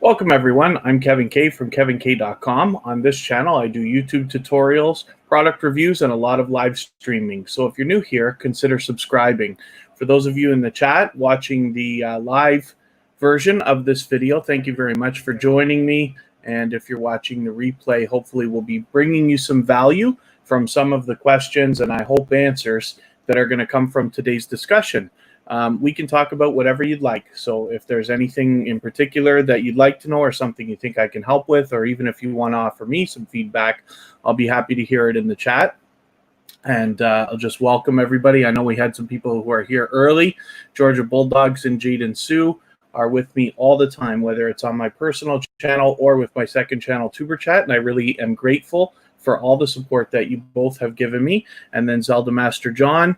Welcome everyone, I'm Kevin Kaye from kevinkay.com. On this channel, I do YouTube tutorials, product reviews, and a lot of live streaming. So if you're new here, consider subscribing. For those of you in the chat watching the live version of this video, thank you very much for joining me. And if you're watching the replay, hopefully we'll be bringing you some value from some of the questions and I hope answers that are going to come from today's discussion. We can talk about whatever you'd like. So if there's anything in particular that you'd like to know or something you think I can help with, or even if you want to offer me some feedback, I'll be happy to hear it in the chat. And I'll just welcome everybody. I know we had some people who are here early. Georgia Bulldogs and Jaden Sue are with me all the time, whether it's on my personal channel or with my second channel, TubeChat. And I really am grateful for all the support that you both have given me. And then Zelda Master John,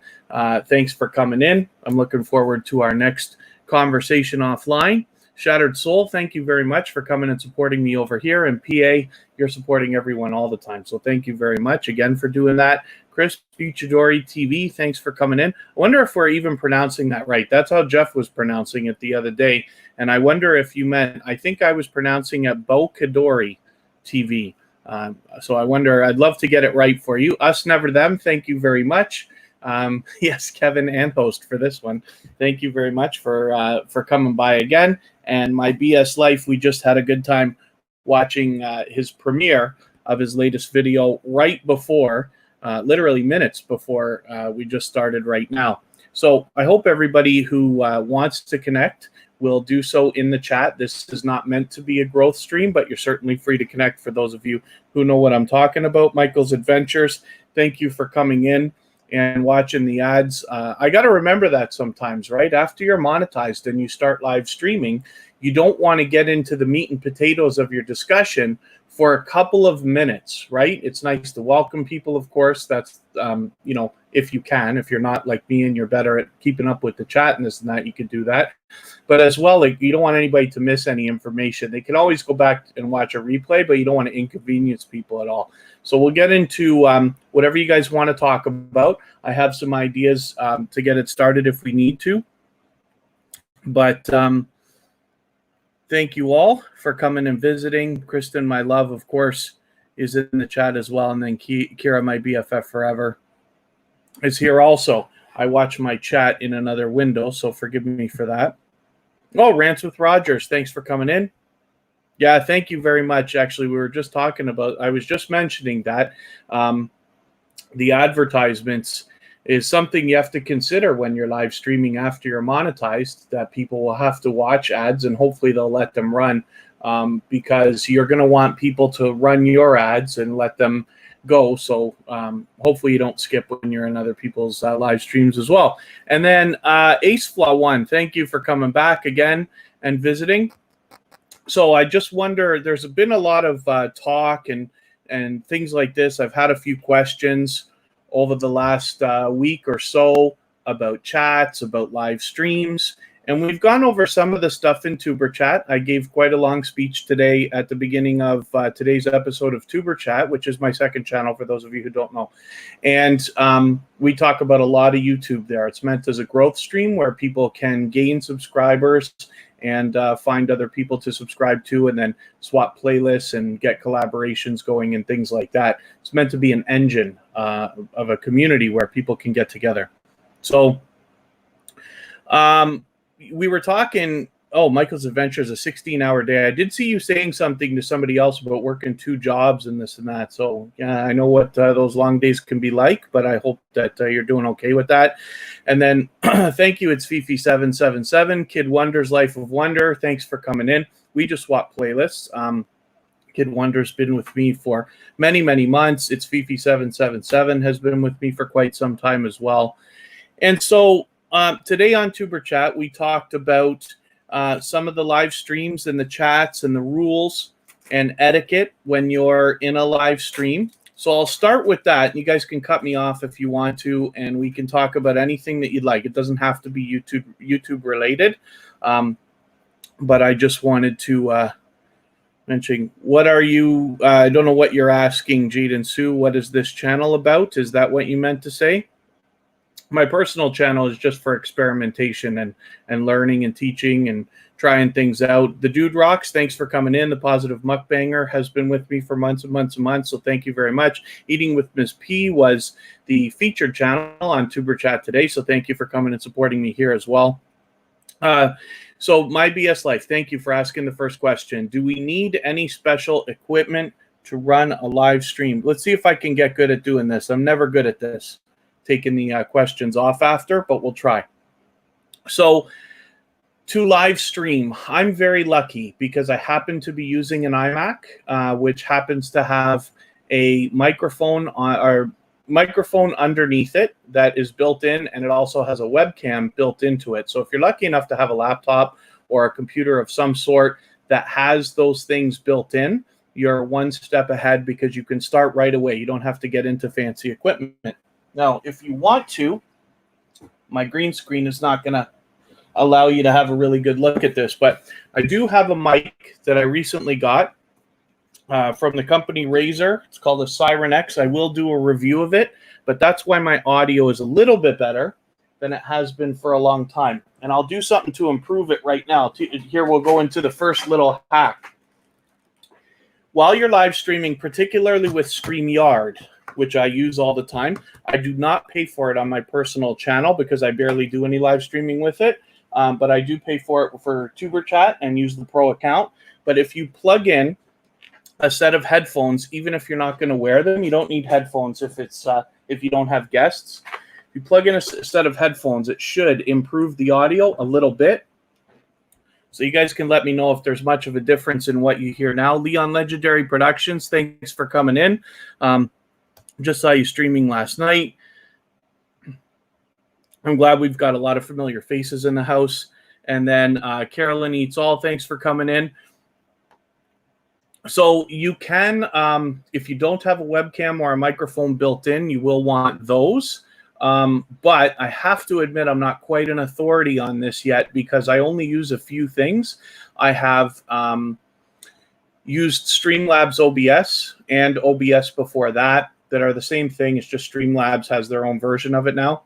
thanks for coming in. I'm looking forward to our next conversation offline. Shattered Soul, thank you very much for coming and supporting me over here. And PA, you're supporting everyone all the time. So thank you very much again for doing that. Chris Buchadori TV, thanks for coming in. I wonder if we're even pronouncing that right. That's how Jeff was pronouncing it the other day. And I wonder if you meant, I think I was pronouncing it Buchadori TV. So I wonder, I'd love to get it right for you. Us, never them, thank you very much. Yes, Kevin and host for this one. Thank you very much for coming by again. And my BS Life, we just had a good time watching his premiere of his latest video right before, literally minutes before we just started right now. So I hope everybody who wants to connect will do so in the chat. This is not meant to be a growth stream, but you're certainly free to connect for those of you who know what I'm talking about. Michael's Adventures, thank you for coming in and watching the ads. I got to remember that sometimes, right? After you're monetized and you start live streaming, you don't want to get into the meat and potatoes of your discussion for a couple of minutes, right? It's nice to welcome people, of course. That's, you know, if you can. If you're not like me and you're better at keeping up with the chat and this and that, you could do that. But as well, like, you don't want anybody to miss any information. They can always go back and watch a replay, but you don't want to inconvenience people at all. So we'll get into whatever you guys want to talk about. I have some ideas to get it started if we need to. But thank you all for coming and visiting. Kristen, my love, of course, is in the chat as well. And then Kira, my BFF forever, is here also. I watch my chat in another window, so forgive me for that. Oh, Rants with Rogers, thanks for coming in. Yeah, thank you very much. Actually, we were just talking about, I was just mentioning that the advertisements is something you have to consider when you're live streaming after you're monetized, that people will have to watch ads and hopefully they'll let them run because you're going to want people to run your ads and let them go. So hopefully you don't skip when you're in other people's live streams as well. And then AceFlaw1, thank you for coming back again and visiting. So I just wonder, there's been a lot of talk and things like this. I've had a few questions over the last week or so about chats, about live streams. And we've gone over some of the stuff in TuberChat. I gave quite a long speech today at the beginning of today's episode of TuberChat, which is my second channel for those of you who don't know. And we talk about a lot of YouTube there. It's meant as a growth stream where people can gain subscribers and find other people to subscribe to and then swap playlists and get collaborations going and things like that. It's meant to be an engine of a community where people can get together. So we were talking, oh, Michael's Adventures, a 16-hour day. I did see you saying something to somebody else about working 2 jobs and this and that. So yeah, I know what those long days can be like, but I hope that you're doing okay with that. And then thank you. It's Fifi777, Kid Wonder's Life of Wonder. Thanks for coming in. We just swapped playlists. Kid Wonder's been with me for many, many months. It's Fifi777 has been with me for quite some time as well. And so today on TuberChat, we talked about some of the live streams and the chats and the rules and etiquette when you're in a live stream. So I'll start with that. You guys can cut me off if you want to, and we can talk about anything that you'd like. It doesn't have to be YouTube related, but I just wanted to mention, what are you, I don't know what you're asking, Jaden Sue. What is this channel about? Is that what you meant to say? My personal channel is just for experimentation and learning and teaching and trying things out. The Dude Rocks, thanks for coming in. The Positive Mukbanger has been with me for months and months and months, so thank you very much. Eating with Miss P was the featured channel on Tuber Chat today, so thank you for coming and supporting me here as well. So My BS Life, thank you for asking the first question. Do we need any special equipment to run a live stream? Let's see if I can get good at doing this. I'm never good at this, taking the questions off after, but we'll try. So to live stream, I'm very lucky because I happen to be using an iMac, which happens to have a microphone underneath it that is built in, and it also has a webcam built into it. So if you're lucky enough to have a laptop or a computer of some sort that has those things built in, you're one step ahead because you can start right away. You don't have to get into fancy equipment. Now, if you want to, my green screen is not going to allow you to have a really good look at this, but I do have a mic that I recently got from the company Razer. It's called a Siren X. I will do a review of it, but that's why my audio is a little bit better than it has been for a long time. And I'll do something to improve it right now. Here we'll go into the first little hack. While you're live streaming, particularly with StreamYard, which I use all the time, I do not pay for it on my personal channel because I barely do any live streaming with it. But I do pay for it for Tuber Chat and use the Pro account. But if you plug in a set of headphones, even if you're not going to wear them, you don't need headphones if you don't have guests. If you plug in a set of headphones, it should improve the audio a little bit. So you guys can let me know if there's much of a difference in what you hear now. Leon Legendary Productions, thanks for coming in. Just saw you streaming last night. I'm glad we've got a lot of familiar faces in the house. And then Carolyn Eats All, thanks for coming in. So you can, if you don't have a webcam or a microphone built in, you will want those. But I have to admit I'm not quite an authority on this yet because I only use a few things. I have used Streamlabs OBS and OBS before that are the same thing. It's just Streamlabs has their own version of it now.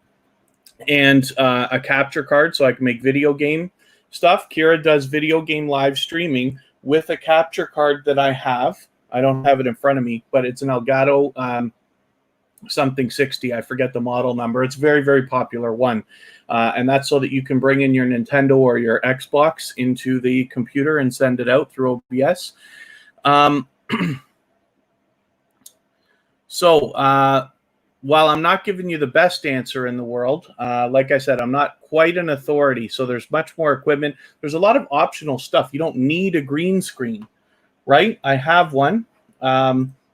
And a capture card so I can make video game stuff. Kira does video game live streaming with a capture card that I have. I don't have it in front of me, but it's an Elgato something 60. I forget the model number. It's a very, very popular one. And that's so that you can bring in your Nintendo or your Xbox into the computer and send it out through OBS. While I'm not giving you the best answer in the world, like I said, I'm not quite an authority, so there's much more equipment. There's a lot of optional stuff. You don't need a green screen, right? I have one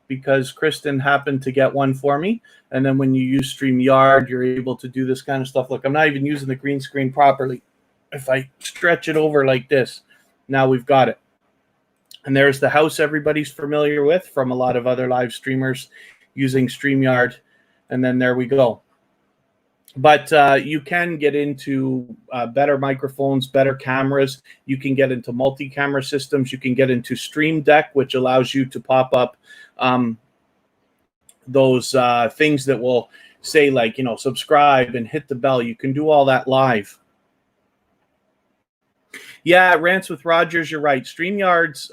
because Kristen happened to get one for me, and then when you use StreamYard, you're able to do this kind of stuff. Look, I'm not even using the green screen properly. If I stretch it over like this, now we've got it. And there's the house everybody's familiar with from a lot of other live streamers using StreamYard. And then there we go. But you can get into better microphones, better cameras. You can get into multi-camera systems. You can get into Stream Deck, which allows you to pop up those things that will say, like, subscribe and hit the bell. You can do all that live. Yeah, Rants with Rogers, you're right. StreamYard's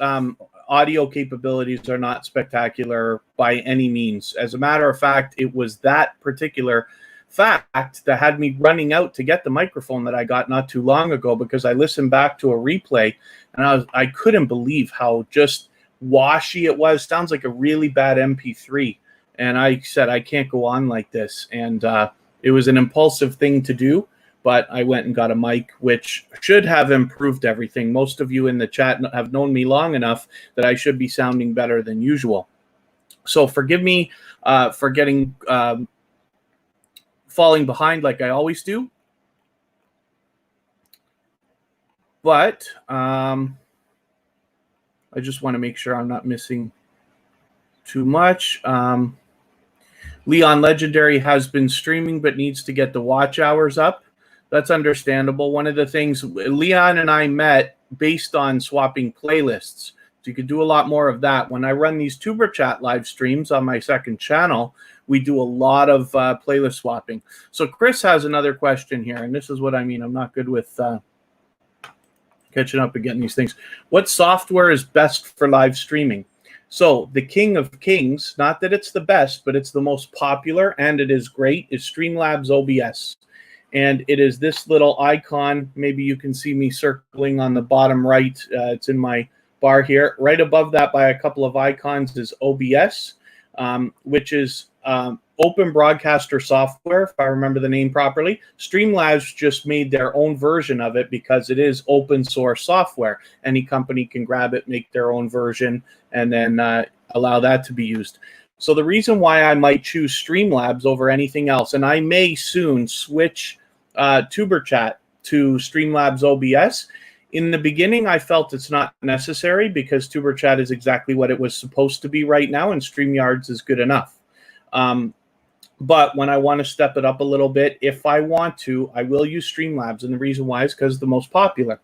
audio capabilities are not spectacular by any means. As a matter of fact, it was that particular fact that had me running out to get the microphone that I got not too long ago, because I listened back to a replay and I couldn't believe how just washy it was. Sounds like a really bad MP3. And I said, I can't go on like this. And it was an impulsive thing to do. But I went and got a mic, which should have improved everything. Most of you in the chat have known me long enough that I should be sounding better than usual. So forgive me for getting falling behind like I always do. But I just want to make sure I'm not missing too much. Leon Legendary has been streaming but needs to get the watch hours up. That's understandable. One of the things Leon and I met based on swapping playlists. So you could do a lot more of that. When I run these Tuber Chat live streams on my second channel, we do a lot of playlist swapping. So Chris has another question here, and this is what I mean. I'm not good with catching up and getting these things. What software is best for live streaming? So the king of kings, not that it's the best, but it's the most popular and it is great, is Streamlabs OBS. And it is this little icon. Maybe you can see me circling on the bottom right. It's in my bar here. Right above that by a couple of icons is OBS, which is Open Broadcaster Software, if I remember the name properly. Streamlabs just made their own version of it because it is open source software. Any company can grab it, make their own version, and then allow that to be used. So the reason why I might choose Streamlabs over anything else, and I may soon switch TuberChat to Streamlabs OBS. In the beginning, I felt it's not necessary because TuberChat is exactly what it was supposed to be right now, and StreamYards is good enough. But when I want to step it up a little bit, if I want to, I will use Streamlabs. And the reason why is because it's the most popular.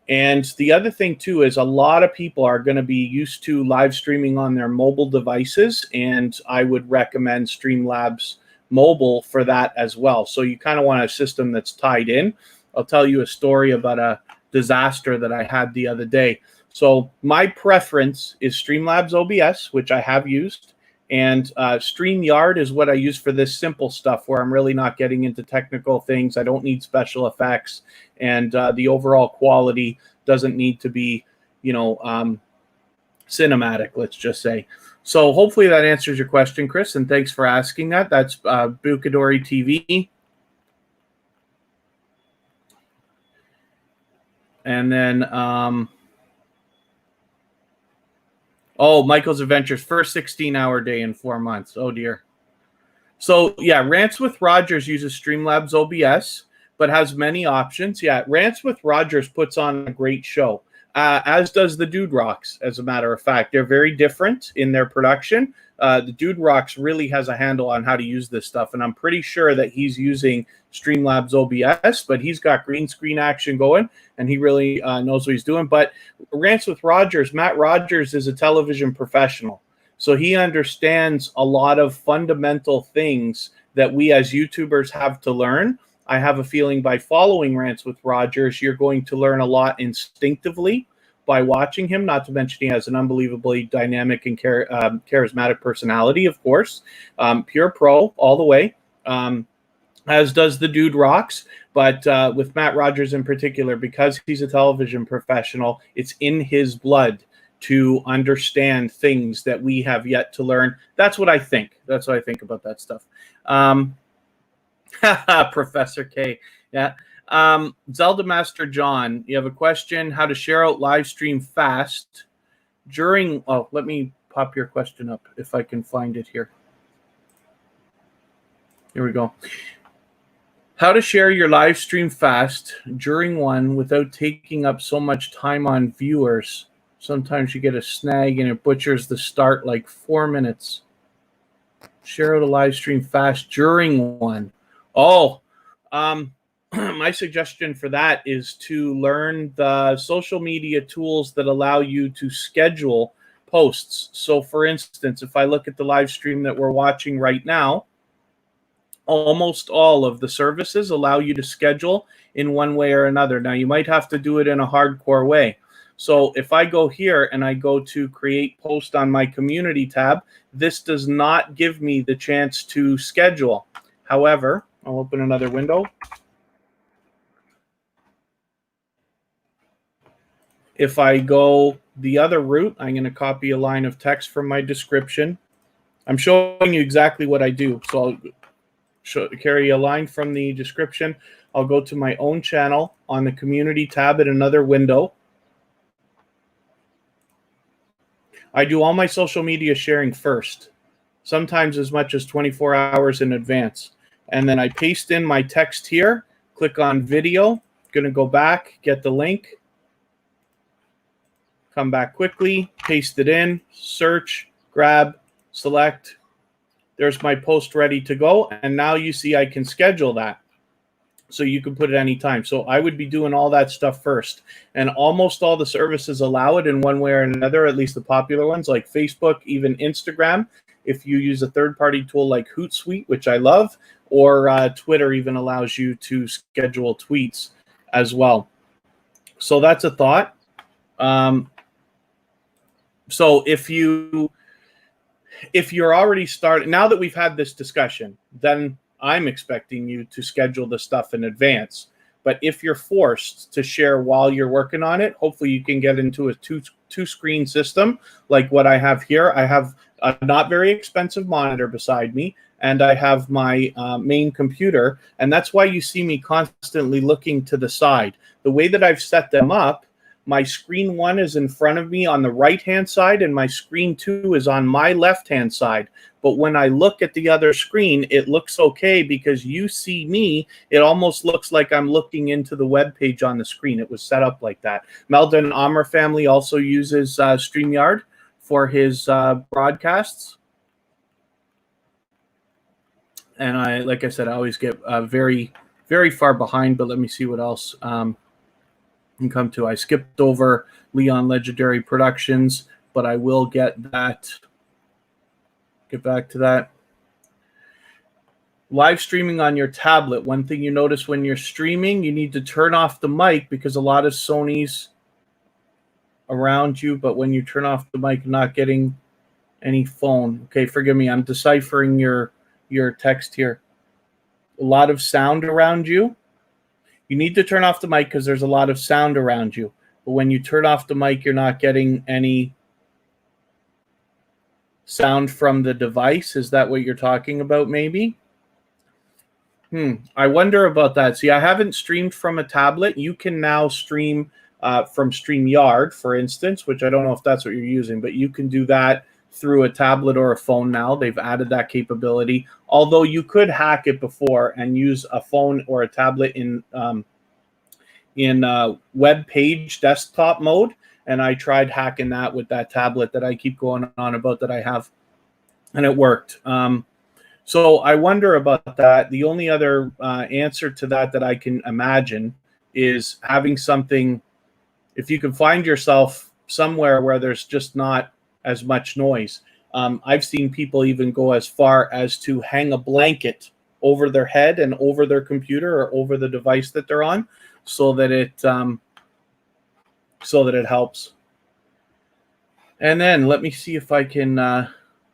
And the other thing, too, is a lot of people are going to be used to live streaming on their mobile devices. And I would recommend Streamlabs Mobile for that as well. So you kind of want a system that's tied in. I'll tell you a story about a disaster that I had the other day. So my preference is Streamlabs OBS, which I have used. And StreamYard is what I use for this simple stuff where I'm really not getting into technical things. I don't need special effects. And the overall quality doesn't need to be, cinematic, let's just say. So hopefully that answers your question, Chris. And thanks for asking that. That's Bukadori TV. And then... oh, Michael's Adventures, first 16-hour day in 4 months. Oh, dear. So, yeah, Rants with Rogers uses Streamlabs OBS, but has many options. Yeah, Rants with Rogers puts on a great show, as does the Dude Rocks, as a matter of fact. They're very different in their production. The Dude Rocks really has a handle on how to use this stuff, and I'm pretty sure that he's using Streamlabs OBS, but he's got green screen action going, and he really knows what he's doing. But Rants with Rogers, Matt Rogers is a television professional, so he understands a lot of fundamental things that we as YouTubers have to learn. I have a feeling by following Rants with Rogers, you're going to learn a lot instinctively by watching him, not to mention he has an unbelievably dynamic and charismatic personality, of course. Pure pro all the way, as does the Dude Rocks. But with Matt Rogers in particular, because he's a television professional, it's in his blood to understand things that we have yet to learn. That's what I think. That's what I think about that stuff. Professor Kaye. Yeah. Zelda Master John, you have a question, how to share out live stream fast during, oh, let me pop your question up if I can find it here. Here we go. How to share your live stream fast during one without taking up so much time on viewers. Sometimes you get a snag and it butchers the start like 4 minutes. Share out a live stream fast during one. Oh, my suggestion for that is to learn the social media tools that allow you to schedule posts. So for instance, if I look at the live stream that we're watching right now, almost all of the services allow you to schedule in one way or another. Now, you might have to do it in a hardcore way. So if I go here and I go to create post on my community tab, this does not give me the chance to schedule. However, I'll open another window. If I go the other route, I'm going to copy a line of text from my description. I'm showing you exactly what I do. So I'll carry a line from the description. I'll go to my own channel on the community tab in another window. I do all my social media sharing first, sometimes as much as 24 hours in advance. And then I paste in my text here, click on video, going to go back, get the link, come back quickly, paste it in, search, grab, select. There's my post ready to go. And now you see I can schedule that. So you can put it anytime. So I would be doing all that stuff first. And almost all the services allow it in one way or another, at least the popular ones like Facebook, even Instagram. If you use a third-party tool like Hootsuite, which I love, or Twitter even allows you to schedule tweets as well. So that's a thought. So if you're already started, now that we've had this discussion, then I'm expecting you to schedule the stuff in advance. But if you're forced to share while you're working on it, hopefully you can get into a two screen system like what I have here. I have a not very expensive monitor beside me, and I have my main computer, and that's why you see me constantly looking to the side. The way that I've set them up, my screen 1 is in front of me on the right-hand side, and my screen 2 is on my left-hand side. But when I look at the other screen, it looks okay because you see me. It almost looks like I'm looking into the web page on the screen. It was set up like that. Meldon Amr family also uses StreamYard for his broadcasts. And like I said, I always get very, very far behind, but let me see what else can come to. I skipped over Leon Legendary Productions, but I will get back to that. Live streaming on your tablet. One thing you notice when you're streaming, you need to turn off the mic because a lot of Sony's around you, but when you turn off the mic, not getting any phone. Okay, forgive me. I'm deciphering your text here. A lot of sound around you. You need to turn off the mic because there's a lot of sound around you. But when you turn off the mic, you're not getting any sound from the device. Is that what you're talking about, maybe? I wonder about that. See, I haven't streamed from a tablet. You can now stream from StreamYard, for instance, which I don't know if that's what you're using, but you can do that through a tablet or a phone now. They've added that capability. Although you could hack it before and use a phone or a tablet in web page desktop mode, and I tried hacking that with that tablet that I keep going on about that I have, and it worked. So I wonder about that. The only other answer to that I can imagine is having something, if you can find yourself somewhere where there's just not as much noise. I've seen people even go as far as to hang a blanket over their head and over their computer or over the device that they're on, so that it helps. And then let me see if I can. I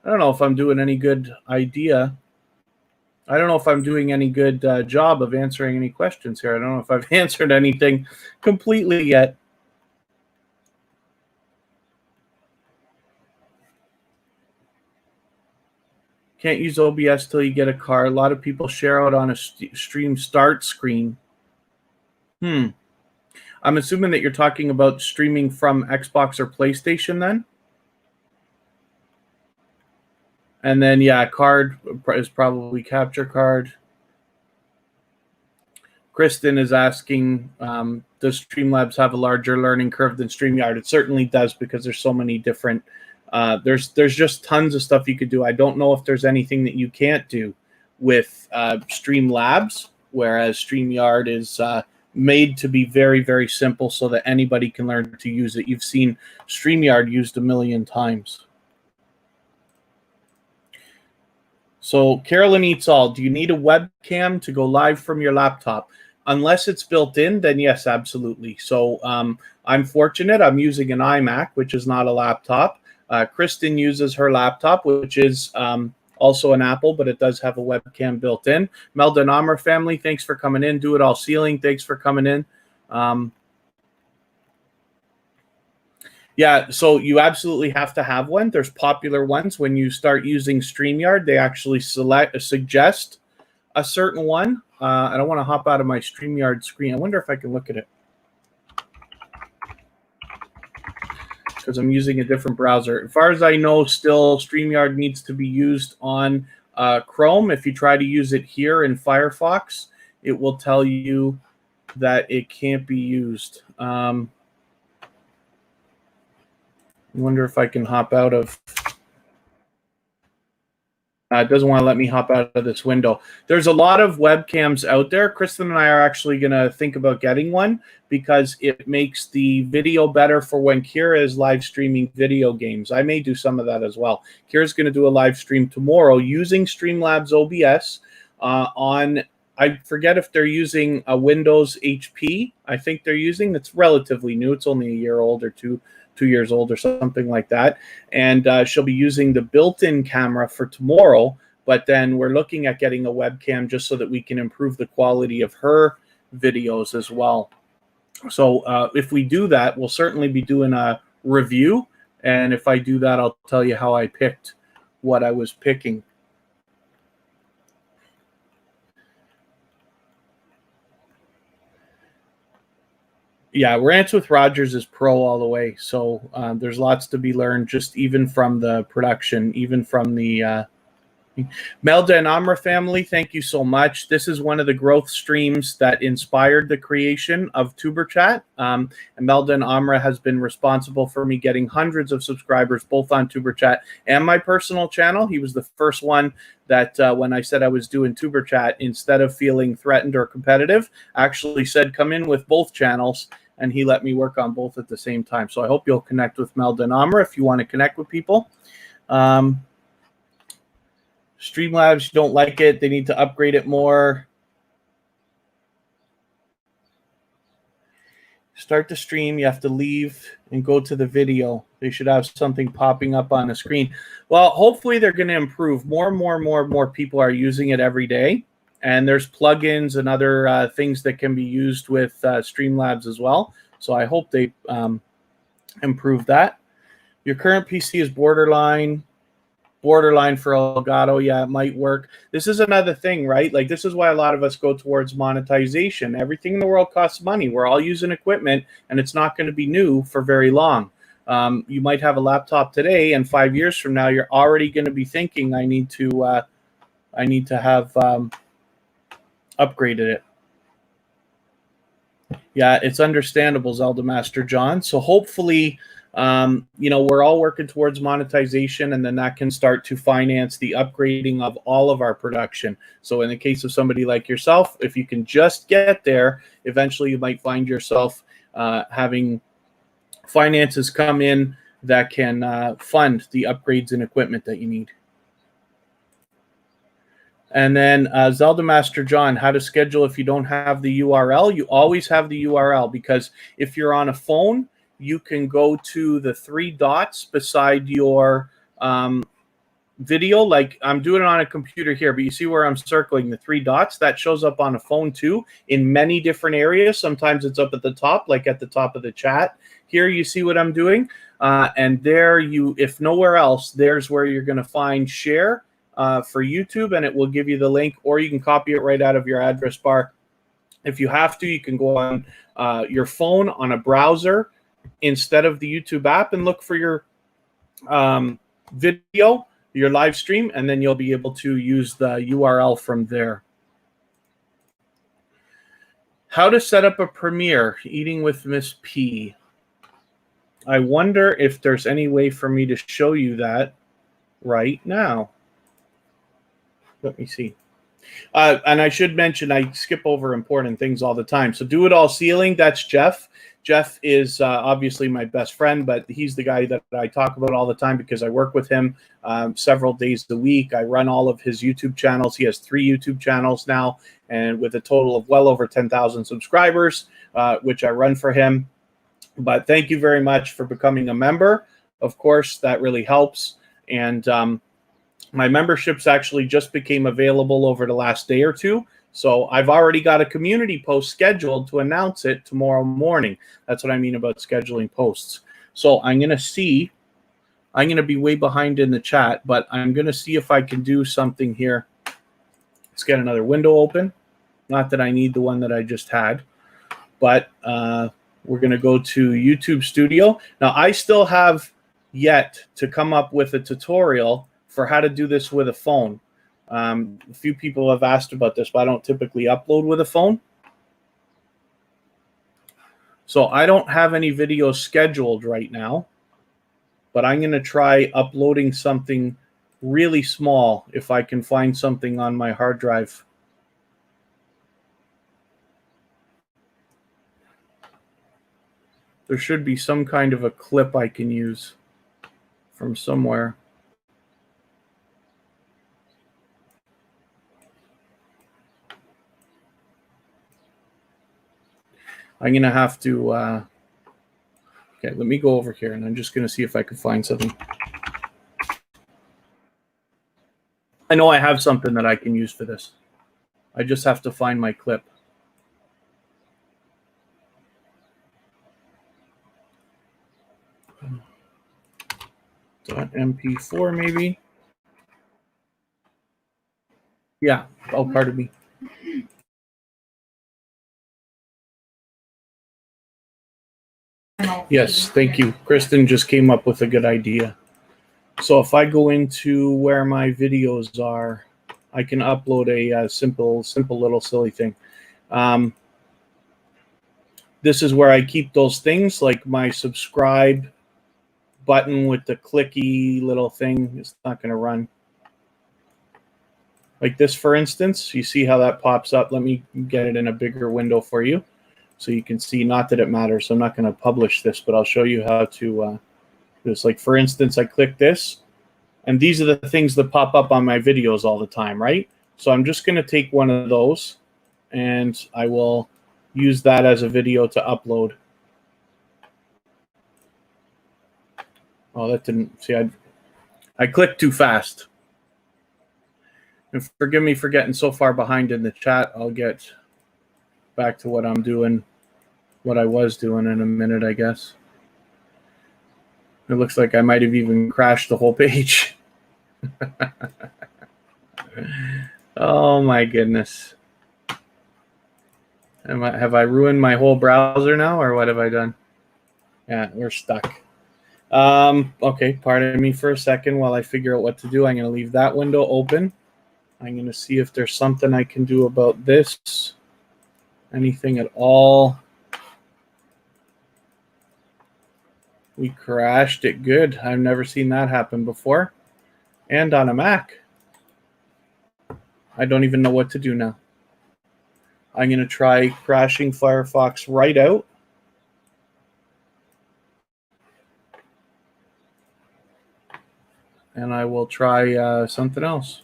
don't know if I'm doing any good idea. I don't know if I'm doing any good job of answering any questions here. I don't know if I've answered anything completely yet. Can't use OBS till you get a car. A lot of people share out on a stream start screen. I'm assuming that you're talking about streaming from Xbox or PlayStation then? And then, yeah, card is probably capture card. Kristen is asking, does Streamlabs have a larger learning curve than StreamYard? It certainly does, because there's so many different, there's just tons of stuff you could do. I don't know if there's anything that you can't do with Streamlabs, whereas StreamYard is made to be very, very simple so that anybody can learn to use it. You've seen StreamYard used a million times. So Carolyn Eats All, do you need a webcam to go live from your laptop? Unless it's built in, then yes, absolutely. So I'm fortunate. I'm using an iMac, which is not a laptop. Kristen uses her laptop, which is also an Apple, but it does have a webcam built in. Meldon Amr family, thanks for coming in. Do It All Ceiling, thanks for coming in. Yeah, so you absolutely have to have one. There's popular ones. When you start using StreamYard, they actually suggest a certain one. I don't want to hop out of my StreamYard screen. I wonder if I can look at it, because I'm using a different browser. As far as I know, still StreamYard needs to be used on Chrome. If you try to use it here in Firefox, it will tell you that it can't be used. I wonder if I can hop out of. It doesn't want to let me hop out of this window. There's a lot of webcams out there. Kristen and I are actually going to think about getting one, because it makes the video better for when Kira is live streaming video games. I may do some of that as well. Kira's going to do a live stream tomorrow using Streamlabs OBS on I forget if they're using a Windows HP. I think they're using. It's relatively new. It's only a year old or 2 years old or something like that. And she'll be using the built-in camera for tomorrow. But then we're looking at getting a webcam just so that we can improve the quality of her videos as well. So if we do that, we'll certainly be doing a review. And if I do that, I'll tell you how I picked what I was picking. Yeah, Rants with Rogers is pro all the way. So there's lots to be learned, just even from the production, even from the Melda and Amra family, thank you so much. This is one of the growth streams that inspired the creation of TuberChat. And Melda and Amra has been responsible for me getting hundreds of subscribers, both on TuberChat and my personal channel. He was the first one that when I said I was doing TuberChat, instead of feeling threatened or competitive, actually said, come in with both channels. And he let me work on both at the same time. So I hope you'll connect with Melda and Amra if you want to connect with people. Streamlabs, don't like it. They need to upgrade it more. Start the stream. You have to leave and go to the video. They should have something popping up on the screen. Well, hopefully they're going to improve. More and more people are using it every day. And there's plugins and other things that can be used with Streamlabs as well. So I hope they improve that. Your current PC is borderline for Elgato. Yeah, it might work. This is another thing, right? Like, this is why a lot of us go towards monetization. Everything in the world costs money. We're all using equipment, and it's not going to be new for very long. You might have a laptop today, and 5 years from now, you're already going to be thinking, I need to have upgraded it. Yeah, it's understandable, Zelda Master John. So hopefully, we're all working towards monetization, and then that can start to finance the upgrading of all of our production. So in the case of somebody like yourself, if you can just get there, eventually you might find yourself having finances come in that can fund the upgrades and equipment that you need. And then Zelda Master John, how to schedule if you don't have the URL. You always have the URL, because if you're on a phone, you can go to the 3 dots beside your video. Like, I'm doing it on a computer here, but you see where I'm circling the 3 dots? That shows up on a phone too in many different areas. Sometimes it's up at the top, like at the top of the chat. Here you see what I'm doing. And there if nowhere else, there's where you're going to find share for YouTube, and it will give you the link, or you can copy it right out of your address bar. If you have to, you can go on your phone on a browser instead of the YouTube app and look for your video, your live stream, and then you'll be able to use the URL from there. How to set up a premiere, eating with Miss P. I wonder if there's any way for me to show you that right now. Let me see. And I should mention, I skip over important things all the time. So Do It All Sealing, that's Jeff. Jeff is obviously my best friend, but he's the guy that I talk about all the time because I work with him several days a week. I run all of his YouTube channels. He has 3 YouTube channels now, and with a total of well over 10,000 subscribers, which I run for him. But thank you very much for becoming a member. Of course, that really helps. And my memberships actually just became available over the last day or two. So I've already got a community post scheduled to announce it tomorrow morning. That's what I mean about scheduling posts. So I'm going to be way behind in the chat, but I'm going to see if I can do something here. Let's get another window open. Not that I need the one that I just had, but we're going to go to YouTube Studio. Now, I still have yet to come up with a tutorial for how to do this with a phone. A few people have asked about this, but I don't typically upload with a phone. So I don't have any videos scheduled right now, but I'm going to try uploading something really small if I can find something on my hard drive. There should be some kind of a clip I can use from somewhere. I'm going to have to, okay, let me go over here and I'm just going to see if I can find something. I know I have something that I can use for this. I just have to find my clip. .mp4 maybe. Yeah. Oh, pardon me. Yes, thank you. Kristen just came up with a good idea. So if I go into where my videos are, I can upload a simple little silly thing. This is where I keep those things, like my subscribe button with the clicky little thing. It's not going to run. Like this, for instance, you see how that pops up. Let me get it in a bigger window for you so you can see. Not that it matters. So I'm not going to publish this, but I'll show you how to do this. Like, for instance, I click this, and these are the things that pop up on my videos all the time, right? So I'm just going to take one of those, and I will use that as a video to upload. Oh, that didn't, see, I clicked too fast. And forgive me for getting so far behind in the chat. I'll get back to what I'm doing, what I was doing in a minute, I guess. It looks like I might have even crashed the whole page. Oh my goodness. Have I ruined my whole browser now, or what have I done? Yeah, we're stuck. Okay, pardon me for a second while I figure out what to do. I'm going to leave that window open. I'm going to see if there's something I can do about this. Anything at all. We crashed it good. I've never seen that happen before. And on a Mac. I don't even know what to do now. I'm going to try crashing Firefox right out. And I will try something else.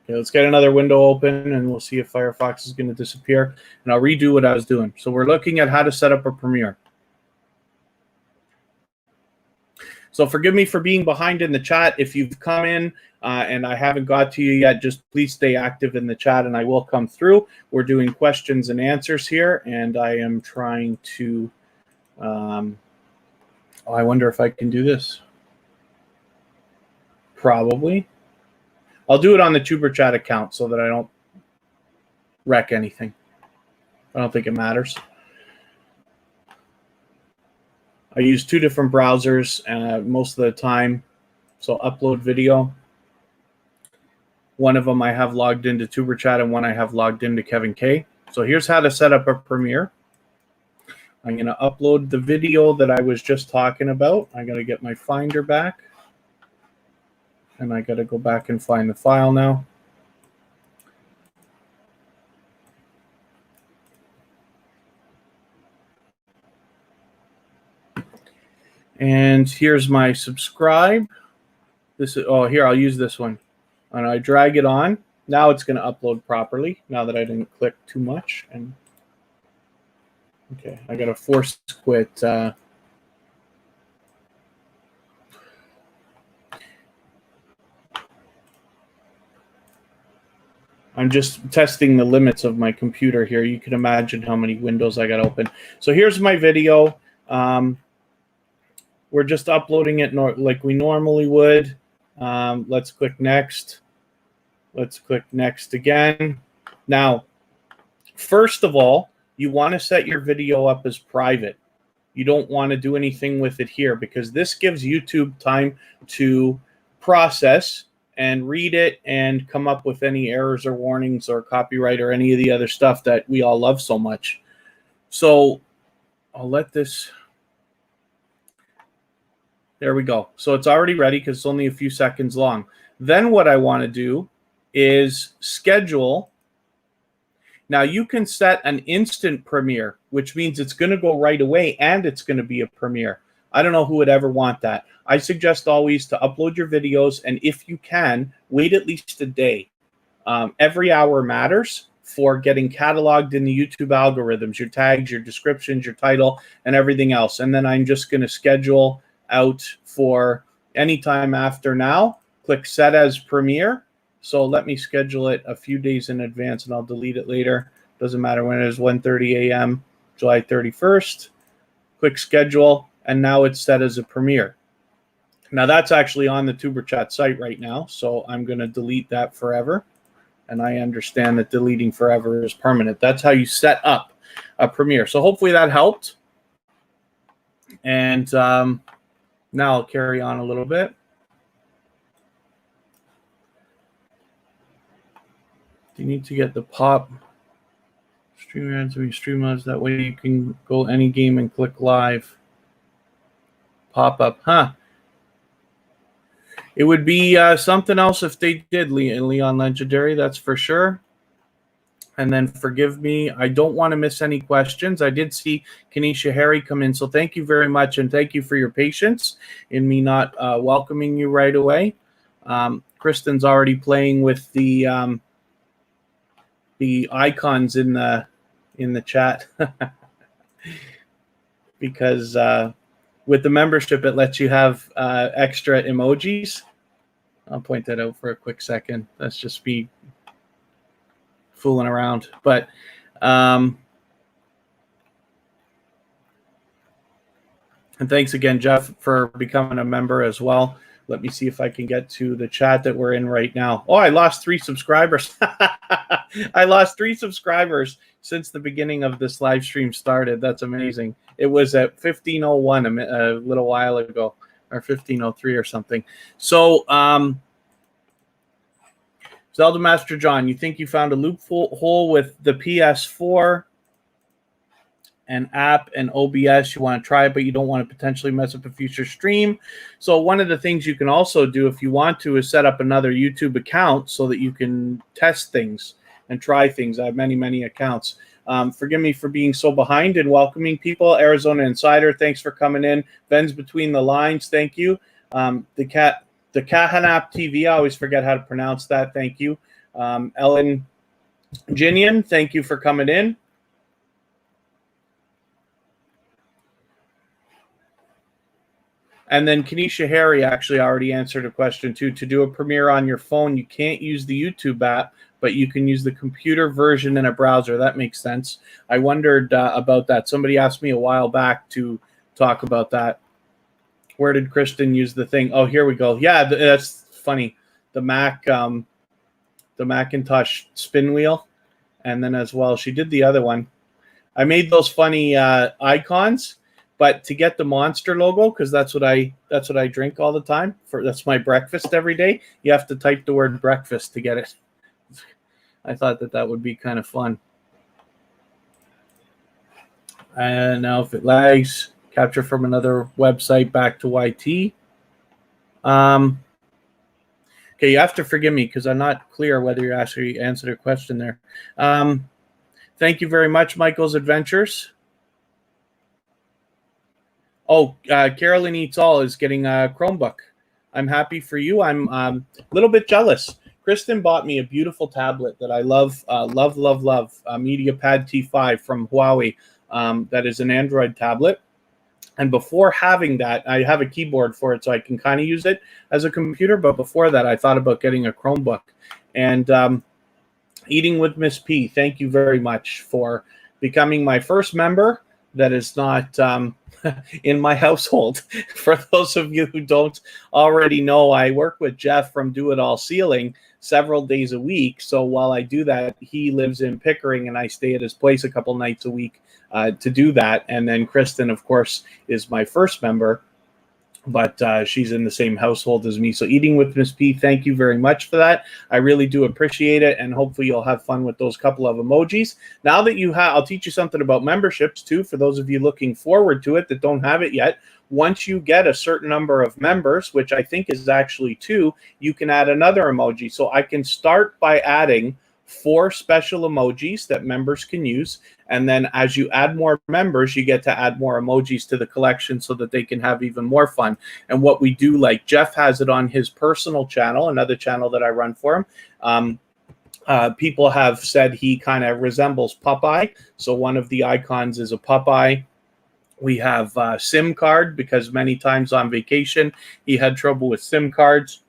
Okay, let's get another window open, and we'll see if Firefox is going to disappear. And I'll redo what I was doing. So we're looking at how to set up a Premiere. So forgive me for being behind in the chat. If you've come in and I haven't got to you yet, just please stay active in the chat, and I will come through. We're doing questions and answers here, and I am trying to oh, I wonder if I can do this. Probably. I'll do it on the Tuber chat account so that I don't wreck anything. I don't think it matters. I use two different browsers most of the time. So upload video. One of them I have logged into Tuber chat, and one I have logged into Kevin Kaye. So here's how to set up a Premiere. I'm going to upload the video that I was just talking about. I got to get my Finder back. And I got to go back and find the file now. And here's my subscribe. This is, oh, here, I'll use this one. And I drag it on. Now it's going to upload properly, now that I didn't click too much. And okay, I got to force quit. I'm just testing the limits of my computer here. You can imagine how many windows I got open. So here's my video. We're just uploading it like we normally would. Let's click next. Let's click next again. Now, first of all, you want to set your video up as private. You don't want to do anything with it here, because this gives YouTube time to process and read it and come up with any errors or warnings or copyright or any of the other stuff that we all love so much. So I'll let this, there we go. So it's already ready because it's only a few seconds long. Then what I want to do is schedule. Now you can set an instant premiere, which means it's going to go right away and it's going to be a premiere. I don't know who would ever want that. I suggest always to upload your videos, and if you can, wait at least a day. Every hour matters. for getting cataloged in the YouTube algorithms, your tags, your descriptions, your title, and everything else. And then I'm just going to schedule out for anytime after now. Click set as premiere. So let me schedule it a few days in advance, and I'll delete it later. Doesn't matter when it is, 1:30 a.m., July 31st. Click schedule, and now it's set as a premiere. Now that's actually on the TuberChat site right now, so I'm going to delete that forever. And I understand that deleting forever is permanent. That's how you set up a premiere. So hopefully that helped. And now I'll carry on a little bit. You need to get the pop Streamlabs. That way you can go any game and click live. Pop up, huh? It would be something else if they did, Leon Legendary, that's for sure. And then forgive me, I don't want to miss any questions. I did see Kanisha Harry come in, so thank you very much, and thank you for your patience in me not welcoming you right away. Kristen's already playing with the icons in the chat because with the membership, it lets you have extra emojis. I'll point that out for a quick second. That's just me fooling around. But and thanks again, Jeff, for becoming a member as well. Let me see if I can get to the chat that we're in right now. Oh, I lost 3 subscribers. I lost 3 subscribers since the beginning of this live stream started. That's amazing. It was at 15:01 a little while ago, or 15:03 or something. So, Zelda Master John, you think you found a loophole with the PS4 and app and OBS? You want to try it, but you don't want to potentially mess up a future stream. So one of the things you can also do if you want to is set up another YouTube account so that you can test things and try things. I have many, many accounts. Forgive me for being so behind and welcoming people. Arizona Insider, thanks for coming in. Ben's Between the Lines, thank you. The Kahanap TV, I always forget how to pronounce that. Thank you. Ellen Ginian, thank you for coming in. And then Kanisha Harry actually already answered a question too. To do a premiere on your phone, you can't use the YouTube app, but you can use the computer version in a browser. That makes sense. I wondered about that. Somebody asked me a while back to talk about that. Where did Kristen use the thing? Oh, here we go. Yeah, that's funny. The Macintosh spin wheel. And then as well, she did the other one. I made those funny icons. But to get the Monster logo, because that's what I drink all the time. That's my breakfast every day. You have to type the word breakfast to get it. I thought that would be kind of fun. And now if it lags, capture from another website back to YT. Okay, you have to forgive me because I'm not clear whether you actually answered a question there. Thank you very much, Michael's Adventures. Oh, Carolyn Eats All is getting a Chromebook. I'm happy for you. I'm a little bit jealous. Kristen bought me a beautiful tablet that I love, love, MediaPad T5 from Huawei. That is an Android tablet. And before having that, I have a keyboard for it, so I can kind of use it as a computer. But before that, I thought about getting a Chromebook. And Eating with Miss P, thank you very much for becoming my first member that is not in my household. For those of you who don't already know, I work with Jeff from Do It All Sealing several days a week. So while I do that, he lives in Pickering and I stay at his place a couple nights a week to do that. And then Kristen, of course, is my first member, but she's in the same household as me. So Eating with Miss P, thank you very much for that. I really do appreciate it, and hopefully you'll have fun with those couple of emojis. Now that you have, I'll teach you something about memberships too, for those of you looking forward to it that don't have it yet. Once you get a certain number of members, which I think is actually 2, you can add another emoji. So I can start by adding 4 special emojis that members can use. And then as you add more members, you get to add more emojis to the collection so that they can have even more fun. And what we do, like Jeff has it on his personal channel, another channel that I run for him. People have said he kind of resembles Popeye. So one of the icons is a Popeye. We have SIM card, because many times on vacation he had trouble with SIM cards.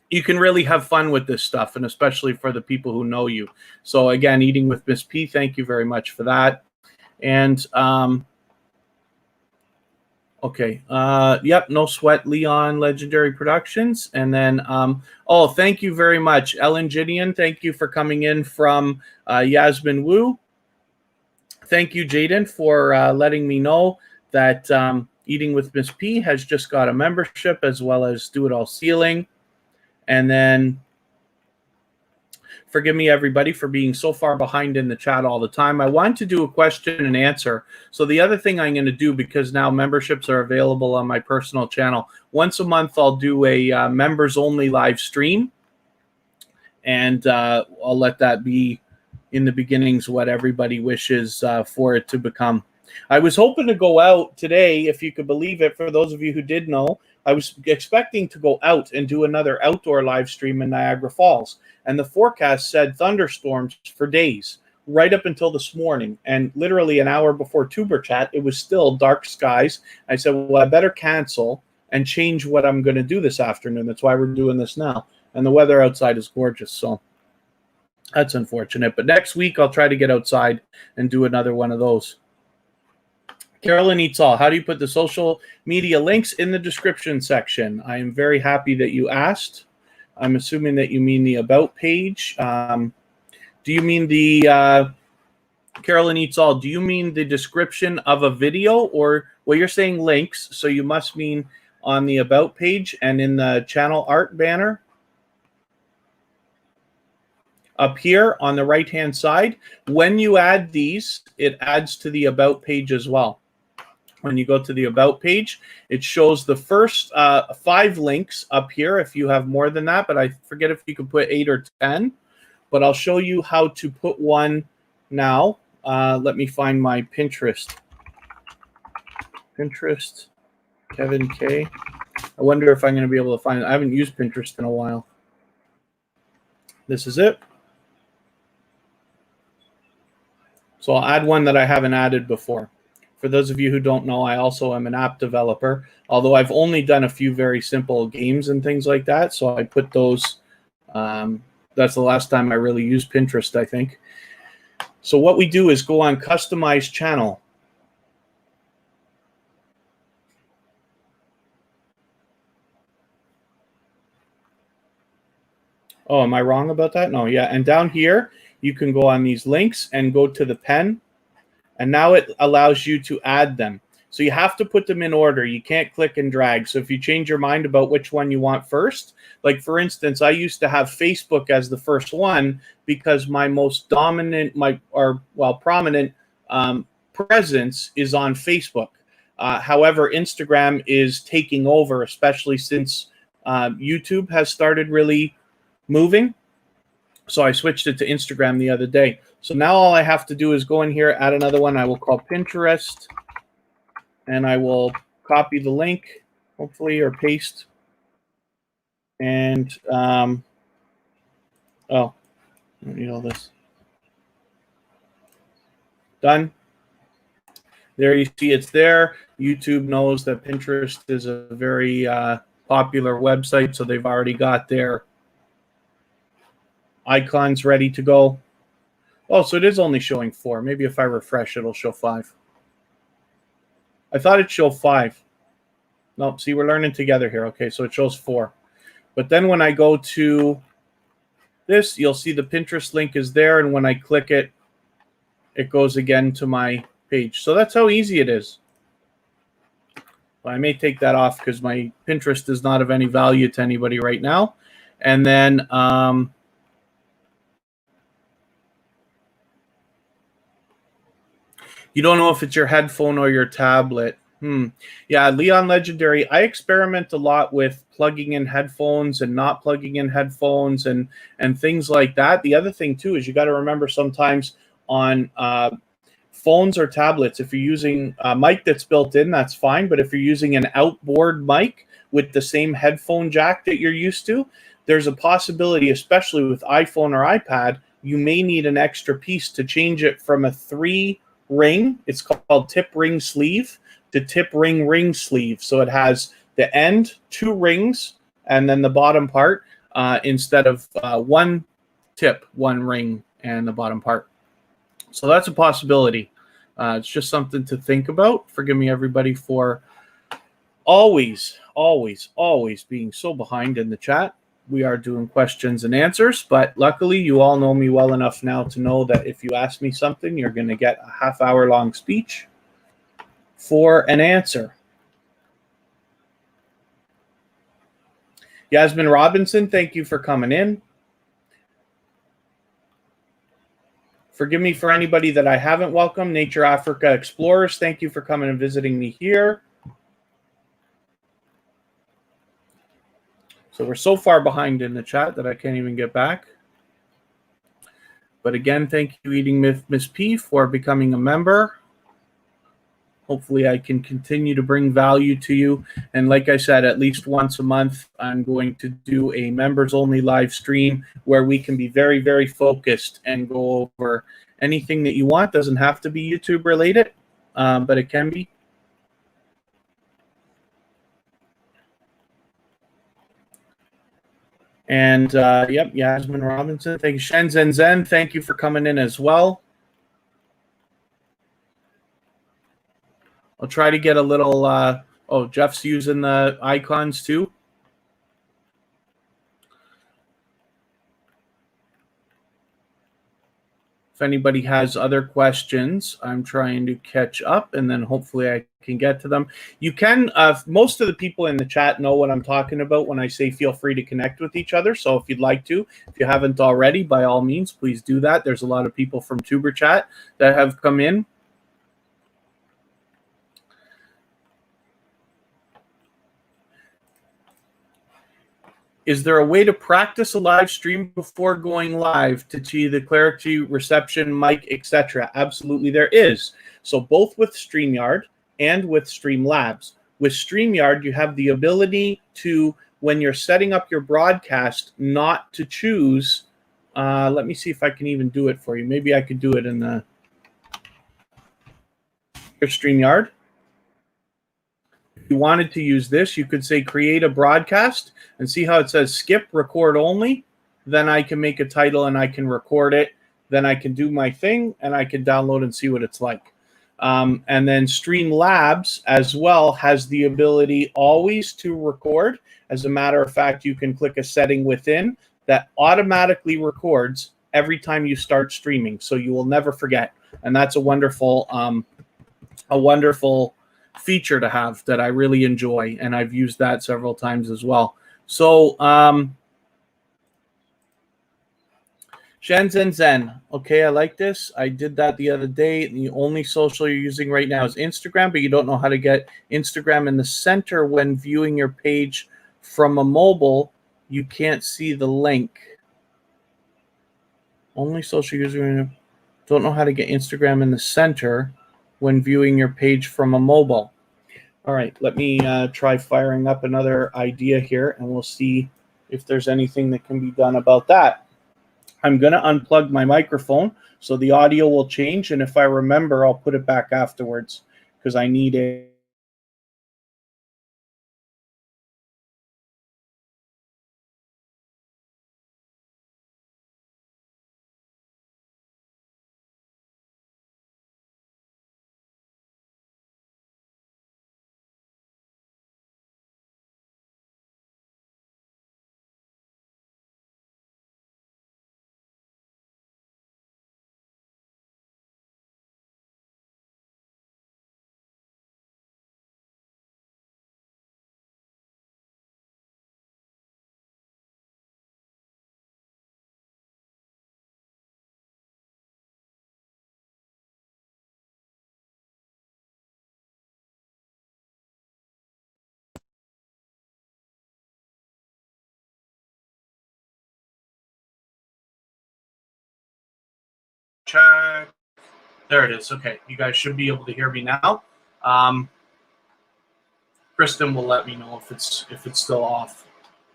You can really have fun with this stuff, and especially for the people who know you. So again, Eating with Miss P, thank you very much for that. And okay, yep, no sweat, Leon Legendary Productions. And then oh, thank you very much, Ellen Gideon, thank you for coming in from Yasmin Wu. Thank you, Jaden, for letting me know that Eating with Miss P has just got a membership, as well as Do It All Sealing. And then forgive me, everybody, for being so far behind in the chat all the time. I want to do a question and answer. So the other thing I'm going to do, because now memberships are available on my personal channel, once a month I'll do a members-only live stream. And I'll let that be in the beginnings what everybody wishes for it to become. I was hoping to go out today, if you could believe it, for those of you who did know. I was expecting to go out and do another outdoor live stream in Niagara Falls. And the forecast said thunderstorms for days, right up until this morning. And literally an hour before Tuber Chat, it was still dark skies. I said, well, I better cancel and change what I'm going to do this afternoon. That's why we're doing this now. And the weather outside is gorgeous, so that's unfortunate. But next week, I'll try to get outside and do another one of those. Carolyn Eats All, how do you put the social media links in the description section? I am very happy that you asked. I'm assuming that you mean the About page. Do you mean the, Carolyn Eats All, do you mean the description of a video? Or, well, you're saying links, so you must mean on the About page and in the channel art banner. Up here on the right-hand side, when you add these, it adds to the About page as well. When you go to the About page, it shows the first 5 links up here if you have more than that, but I forget if you can put 8 or 10. But I'll show you how to put one now. Let me find my Pinterest. Pinterest, Kevin Kaye. I wonder if I'm going to be able to find it. I haven't used Pinterest in a while. This is it. So I'll add one that I haven't added before. For those of you who don't know, I also am an app developer, although I've only done a few very simple games and things like that. So I put those, that's the last time I really used Pinterest, I think. So what we do is go on Customize Channel. Oh, am I wrong about that? No, yeah. And down here, you can go on these links and go to the pen. And now it allows you to add them. So you have to put them in order. You can't click and drag. So if you change your mind about which one you want first, like for instance, I used to have Facebook as the first one because my most dominant, prominent presence is on Facebook. However, Instagram is taking over, especially since YouTube has started really moving. So I switched it to Instagram the other day. So now all I have to do is go in here, add another one I will call Pinterest, and I will copy the link, hopefully, or paste. And, oh, I don't need all this. Done. There you see it's there. YouTube knows that Pinterest is a very popular website, so they've already got their icons ready to go. Oh, so it is only showing 4. Maybe if I refresh, it'll show 5. I thought it showed 5. Nope, see, we're learning together here. Okay, so it shows 4. But then when I go to this, you'll see the Pinterest link is there, and when I click it, it goes again to my page. So that's how easy it is. Well, I may take that off because my Pinterest is not of any value to anybody right now. And then you don't know if it's your headphone or your tablet. Yeah, Leon Legendary, I experiment a lot with plugging in headphones and not plugging in headphones and things like that. The other thing, too, is you got to remember sometimes on phones or tablets, if you're using a mic that's built in, that's fine. But if you're using an outboard mic with the same headphone jack that you're used to, there's a possibility, especially with iPhone or iPad, you may need an extra piece to change it from a 3-ring, it's called tip ring sleeve, to tip ring sleeve. So it has the end, 2 rings, and then the bottom part, instead of 1 tip, 1 ring, and the bottom part. So that's a possibility. It's just something to think about. Forgive me, everybody, for always being so behind in the chat. We are doing questions and answers, but luckily you all know me well enough now to know that if you ask me something, you're going to get a half-hour long speech for an answer. Yasmin Robinson, thank you for coming in. Forgive me for anybody that I haven't welcomed. Nature Africa Explorers, thank you for coming and visiting me here. So we're so far behind in the chat that I can't even get back. But again, thank you, Eating Miss P, for becoming a member. Hopefully I can continue to bring value to you. And like I said, at least once a month, I'm going to do a members-only live stream where we can be very, very focused and go over anything that you want. Doesn't have to be YouTube related, but it can be. And yep, Yasmin Robinson, thank you. Shenzhen Zen, thank you for coming in as well. I'll try to get a little, oh, Jeff's using the icons too. If anybody has other questions, I'm trying to catch up, and then hopefully I can get to them. You can, most of the people in the chat know what I'm talking about when I say feel free to connect with each other. So if you'd like to, if you haven't already, by all means, please do that. There's a lot of people from Tuber Chat that have come in. Is there a way to practice a live stream before going live to see the clarity, reception, mic, etc.? Absolutely, there is. So both with StreamYard and with Streamlabs. With StreamYard, you have the ability to, when you're setting up your broadcast, not to choose. Let me see if I can even do it for you. Maybe I could do it in the StreamYard. If you wanted to use this, you could say create a broadcast and see how it says skip record only. Then I can make a title and I can record it. Then I can do my thing and I can download and see what it's like. And then Streamlabs as well has the ability always to record. As a matter of fact, you can click a setting within that automatically records every time you start streaming. So you will never forget. And that's a wonderful feature to have that I really enjoy, and I've used that several times as well. So Shenzhen Zen, okay, I like this. I did that the other day. The only social you're using right now is Instagram, but you don't know how to get Instagram in the center when viewing your page from a mobile. You can't see the link. Only social user, don't know how to get Instagram in the center when viewing your page from a mobile. All right, let me try firing up another idea here, and we'll see if there's anything that can be done about that. I'm going to unplug my microphone, so the audio will change, and if I remember, I'll put it back afterwards, because I need it. Check. There it is. Okay, you guys should be able to hear me now. Kristen will let me know if it's still off.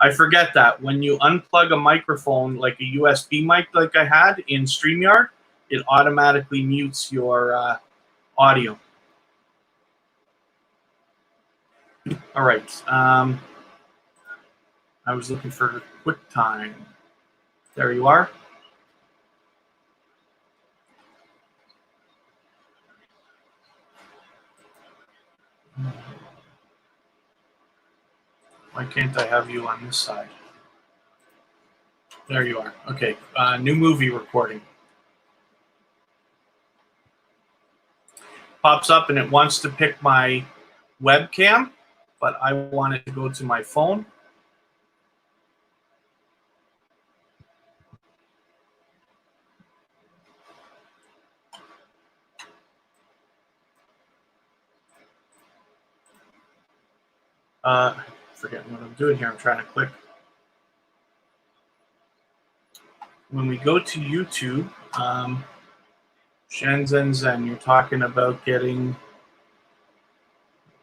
I forget that when you unplug a microphone, like a USB mic like I had in StreamYard, it automatically mutes your audio. All right. I was looking for QuickTime. There you are. Why can't I have you on this side? There you are. Okay. New movie recording. Pops up and it wants to pick my webcam, but I want it to go to my phone. Forgetting what I'm doing here. I'm trying to click. When we go to YouTube, Shenzhen Zen, you're talking about getting,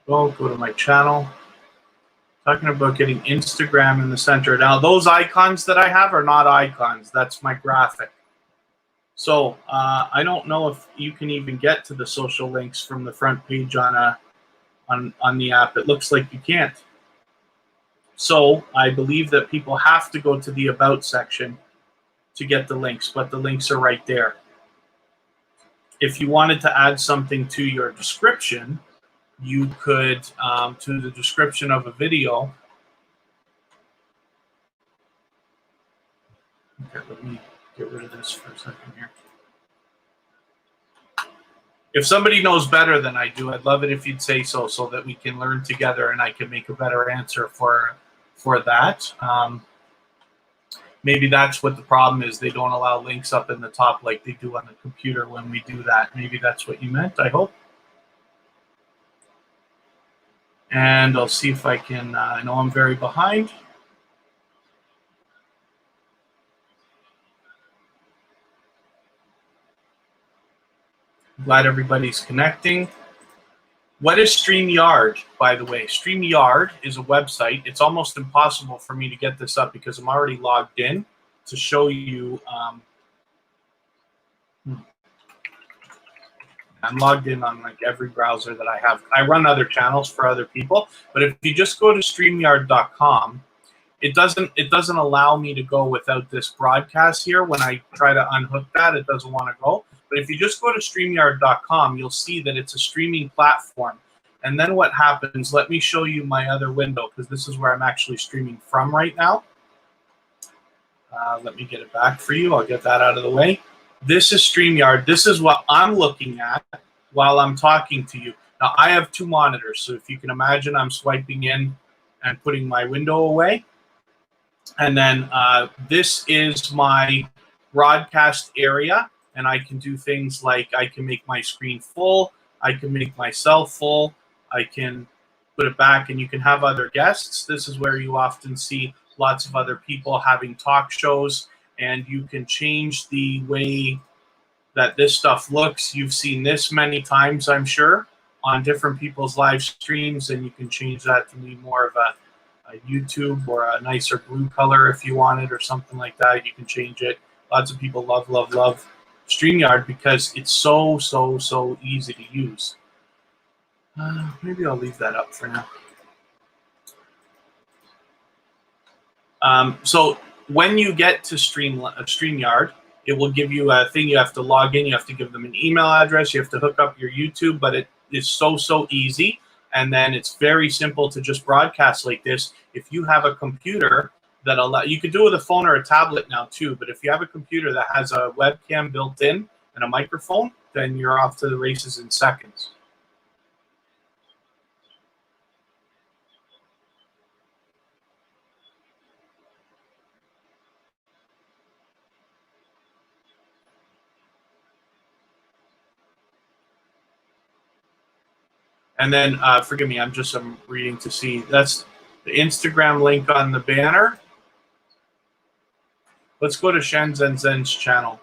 go to my channel. Talking about getting Instagram in the center. Now, those icons that I have are not icons. That's my graphic. So I don't know if you can even get to the social links from the front page on the app. It looks like you can't. So I believe that people have to go to the About section to get the links, but the links are right there. If you wanted to add something to your description, you could, to the description of a video. Okay, let me get rid of this for a second here. If somebody knows better than I do, I'd love it if you'd say so that we can learn together and I can make a better answer for that. Maybe that's what the problem is. They don't allow links up in the top like they do on the computer when we do that. Maybe that's what you meant, I hope. And I'll see if I can, I know I'm very behind. Glad everybody's connecting. What is StreamYard, by the way? StreamYard is a website. It's almost impossible for me to get this up because I'm already logged in to show you. I'm logged in on like every browser that I have. I run other channels for other people, but if you just go to StreamYard.com, it doesn't allow me to go without this broadcast here. When I try to unhook that, it doesn't want to go. But if you just go to StreamYard.com, you'll see that it's a streaming platform. And then what happens, let me show you my other window, because this is where I'm actually streaming from right now. Let me get it back for you. I'll get that out of the way. This is StreamYard. This is what I'm looking at while I'm talking to you. Now, I have two monitors, so if you can imagine, I'm swiping in and putting my window away. And then this is my broadcast area, and I can do things like I can make my screen full, I can make myself full, I can put it back, and you can have other guests. This is where you often see lots of other people having talk shows, and you can change the way that this stuff looks. You've seen this many times, I'm sure, on different people's live streams, and you can change that to be more of a YouTube or a nicer blue color if you want it or something like that. You can change it. Lots of people love StreamYard because it's so easy to use. Maybe I'll leave that up for now. So when you get to StreamYard, it will give you a thing. You have to log in. You have to give them an email address. You have to hook up your YouTube, but it is so easy. And then it's very simple to just broadcast like this. If you have a computer that you could do it with a phone or a tablet now too, but if you have a computer that has a webcam built in and a microphone, then you're off to the races in seconds. And then, forgive me, I'm reading to see. That's the Instagram link on the banner. Let's go to Shenzhen Zen's channel.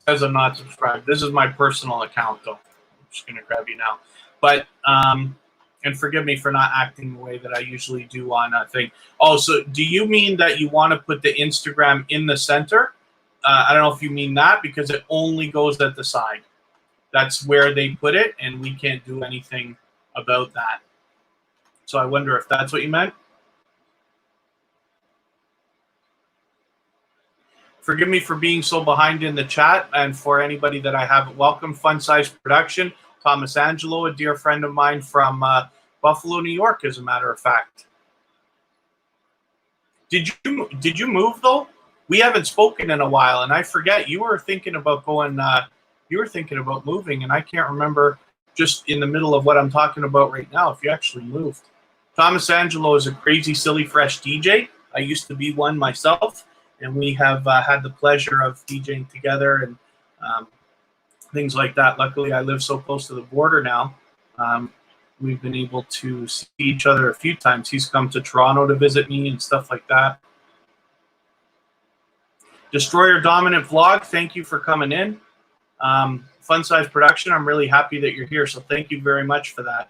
Says I'm not subscribed. This is my personal account, though. I'm just going to grab you now. But, and forgive me for not acting the way that I usually do on a thing. Oh, so do you mean that you want to put the Instagram in the center? I don't know if you mean that, because it only goes at the side. That's where they put it, and we can't do anything about that. So I wonder if that's what you meant. Forgive me for being so behind in the chat, and for anybody that I haven't welcomed, Fun Size Production, Thomas Angelo, a dear friend of mine from Buffalo, New York, as a matter of fact. Did you move though? We haven't spoken in a while, and I forget you were thinking about going. You were thinking about moving, and I can't remember just in the middle of what I'm talking about right now if you actually moved. Thomas Angelo is a crazy, silly, fresh DJ. I used to be one myself, and we have had the pleasure of DJing together and things like that. Luckily, I live so close to the border now. We've been able to see each other a few times. He's come to Toronto to visit me and stuff like that. Destroyer Dominant Vlog, thank you for coming in. Fun Size Production, I'm really happy that you're here, so thank you very much for that.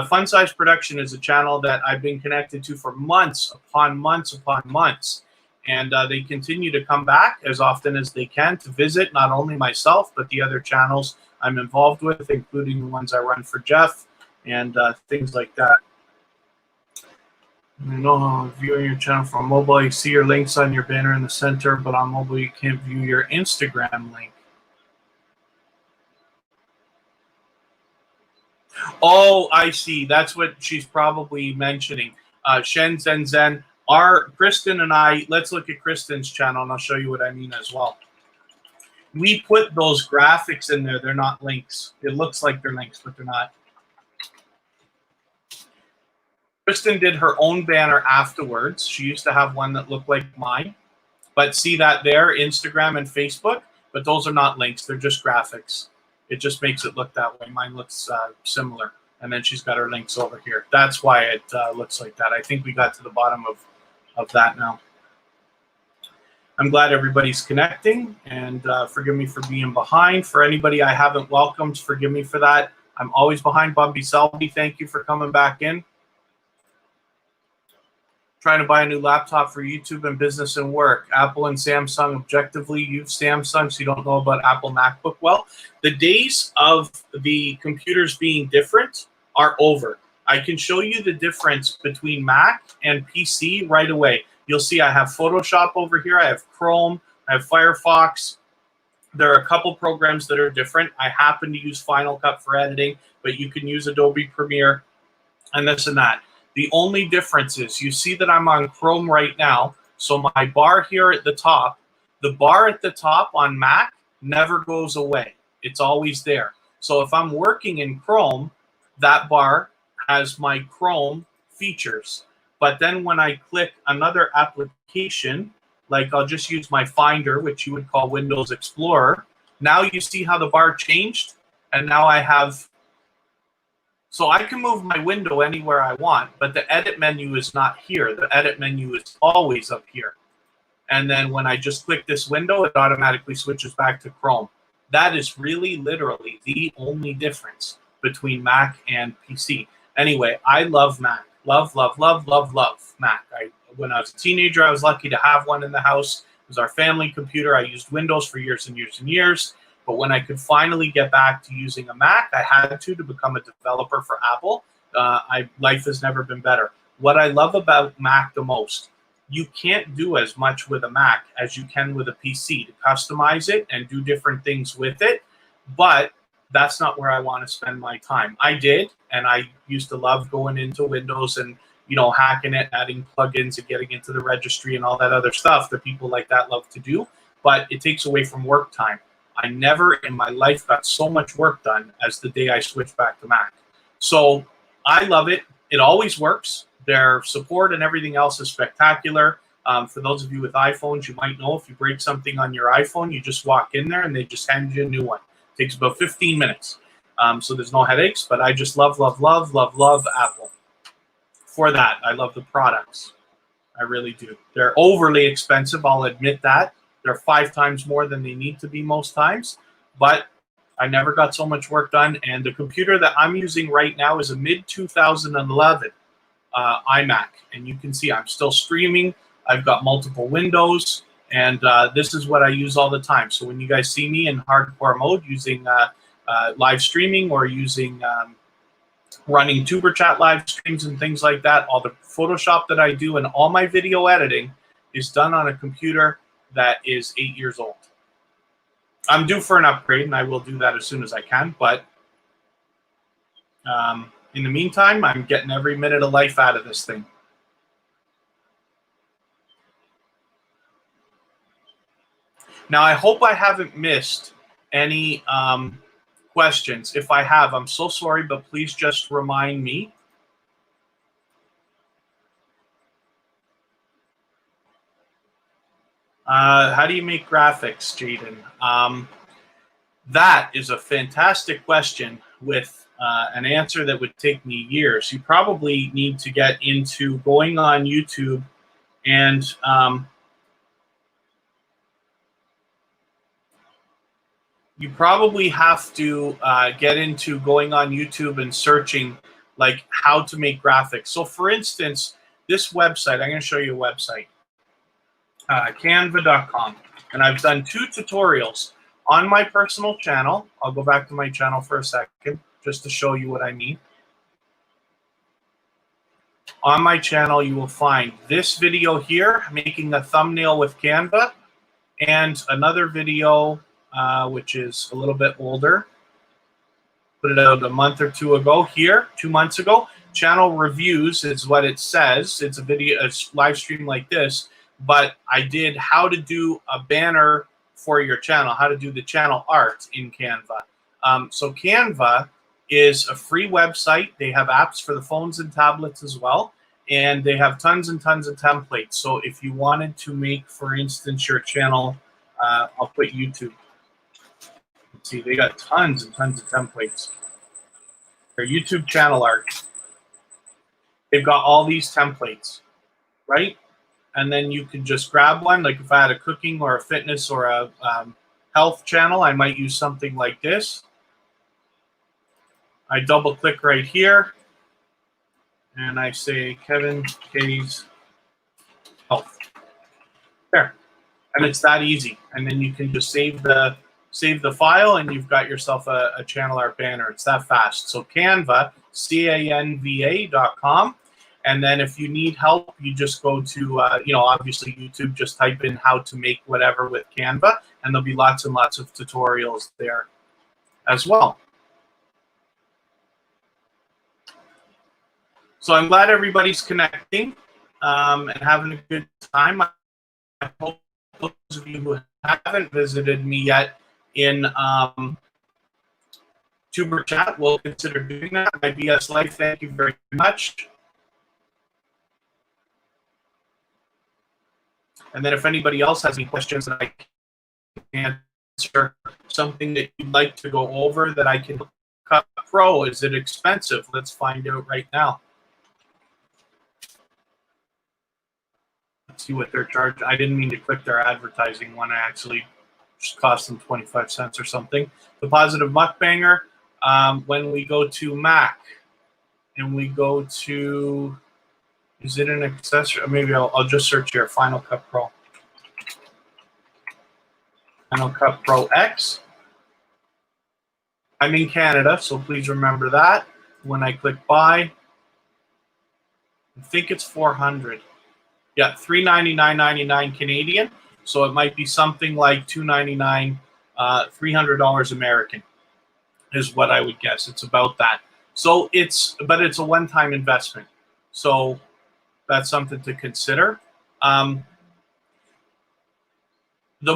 Fun Size Production is a channel that I've been connected to for months upon months upon months. And they continue to come back as often as they can to visit not only myself, but the other channels I'm involved with, including the ones I run for Jeff and things like that. I know viewing your channel from mobile, you see your links on your banner in the center, but on mobile you can't view your Instagram link. Oh, I see. That's what she's probably mentioning. Shen Zen Zen. Kristen and I, let's look at Kristen's channel, and I'll show you what I mean as well. We put those graphics in there. They're not links. It looks like they're links, but they're not. Kristen did her own banner afterwards. She used to have one that looked like mine. But see that there, Instagram and Facebook? But those are not links. They're just graphics. It just makes it look that way. Mine looks similar. And then she's got her links over here. That's why it looks like that. I think we got to the bottom of that now. I'm glad everybody's connecting, and forgive me for being behind. For anybody I haven't welcomed, forgive me for that. I'm always behind. Bumpy Selby, thank you for coming back in. Trying to buy a new laptop for YouTube and business and work. Apple and Samsung, objectively, you've Samsung, so you don't know about Apple MacBook. Well, the days of the computers being different are over. I can show you the difference between Mac and PC right away. You'll see I have Photoshop over here. I have Chrome. I have Firefox. There are a couple programs that are different. I happen to use Final Cut for editing, but you can use Adobe Premiere and this and that. The only difference is you see that I'm on Chrome right now. So my bar here at the top, the bar at the top on Mac never goes away. It's always there. So if I'm working in Chrome, that bar has my Chrome features. But then when I click another application, like I'll just use my Finder, which you would call Windows Explorer, now you see how the bar changed? And now I have, so I can move my window anywhere I want, but the edit menu is not here. The edit menu is always up here. And then when I just click this window, it automatically switches back to Chrome. That is really literally the only difference between Mac and PC. Anyway, I love Mac. Love, love, love, love, love Mac. When I was a teenager, I was lucky to have one in the house. It was our family computer. I used Windows for years and years and years. But when I could finally get back to using a Mac, I had to become a developer for Apple. Life has never been better. What I love about Mac the most, you can't do as much with a Mac as you can with a PC to customize it and do different things with it. But that's not where I want to spend my time. I did, and I used to love going into Windows and, you know, hacking it, adding plugins and getting into the registry and all that other stuff that people like that love to do. But it takes away from work time. I never in my life got so much work done as the day I switched back to Mac. So I love it. It always works. Their support and everything else is spectacular. For those of you with iPhones, you might know if you break something on your iPhone, you just walk in there and they just hand you a new one. It takes about 15 minutes. So there's no headaches, but I just love, love, love, love, love Apple. For that, I love the products. I really do. They're overly expensive, I'll admit that. They're 5 times more than they need to be most times, but I never got so much work done. And the computer that I'm using right now is a mid-2011 iMac. And you can see I'm still streaming. I've got multiple windows, and this is what I use all the time. So when you guys see me in hardcore mode using live streaming or using running TuberChat live streams and things like that, all the Photoshop that I do and all my video editing is done on a computer that is 8 years old. I'm due for an upgrade, and I will do that as soon as I can. But in the meantime, I'm getting every minute of life out of this thing. Now, I hope I haven't missed any questions. If I have, I'm so sorry, but please just remind me. How do you make graphics, Jaden? That is a fantastic question with an answer that would take me years. You probably need to get into going on YouTube and you probably have to get into going on YouTube and searching like how to make graphics. So for instance, this website, I'm going to show you a website, Canva.com. And I've done 2 tutorials on my personal channel. I'll go back to my channel for a second just to show you what I mean. On my channel, you will find this video here, making a thumbnail with Canva, and another video which is a little bit older. Put it out a month or 2 ago here, 2 months ago. Channel reviews is what it says. It's a video, a live stream like this, but I did how to do a banner for your channel, how to do the channel art in Canva. So Canva is a free website. They have apps for the phones and tablets as well, and they have tons and tons of templates. So if you wanted to make, for instance, your channel, I'll put YouTube. Let's see, they got tons and tons of templates. Their YouTube channel art. They've got all these templates, right? And then you can just grab one. Like if I had a cooking or a fitness or a health channel, I might use something like this. I double click right here and I say Kevin Kaye's health. There. And it's that easy. And then you can just save the file and you've got yourself a channel art banner. It's that fast. So Canva, Canva.com. And then if you need help, you just go to, obviously YouTube, just type in how to make whatever with Canva, and there'll be lots and lots of tutorials there as well. So I'm glad everybody's connecting and having a good time. I hope those of you who haven't visited me yet in TuberChat will consider doing that. My BS Life, thank you very much. And then if anybody else has any questions that I can answer, something that you'd like to go over that I can cut pro, is it expensive? Let's find out right now. Let's see what they're charging. I didn't mean to click their advertising one. I actually just cost them 25 cents or something. The Positive Mukbanger, when we go to Mac and we go to, is it an accessory? Maybe I'll just search here, Final Cut Pro. Final Cut Pro X. I'm in Canada, so please remember that. When I click buy, I think it's 400. Yeah, $399.99 Canadian. So it might be something like $299, $300 American is what I would guess. It's about that. So but it's a one-time investment. So that's something to consider. The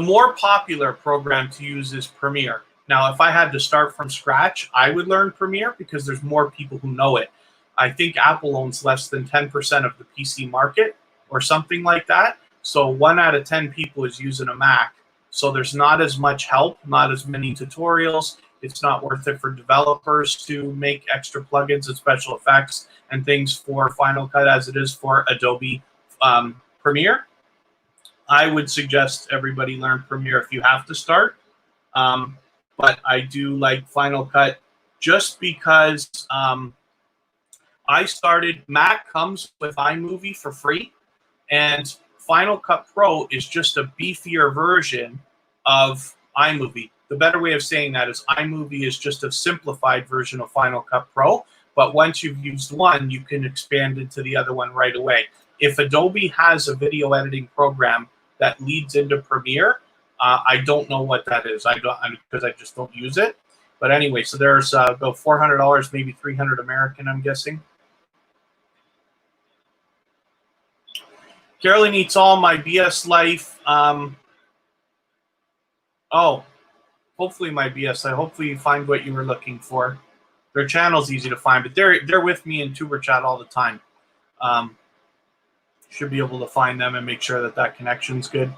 more popular program to use is Premiere. Now, if I had to start from scratch, I would learn Premiere because there's more people who know it. I think Apple owns less than 10% of the PC market or something like that. So 1 out of 10 people is using a Mac. So there's not as much help, not as many tutorials. It's not worth it for developers to make extra plugins and special effects and things for Final Cut as it is for Adobe Premiere. I would suggest everybody learn Premiere if you have to start. But I do like Final Cut just because I started, Mac comes with iMovie for free, and Final Cut Pro is just a beefier version of iMovie. The better way of saying that is iMovie is just a simplified version of Final Cut Pro, but once you've used one, you can expand into the other one right away. If Adobe has a video editing program that leads into Premiere, I don't know what that is. Because I just don't use it. But anyway, so there's about $400, maybe $300 American, I'm guessing. Caroline Eats All, My BS Life. Oh, hopefully My BS Life. Hopefully you find what you were looking for. Their channel's easy to find, but they're with me in Tuber Chat all the time. Should be able to find them and make sure that that connection's good.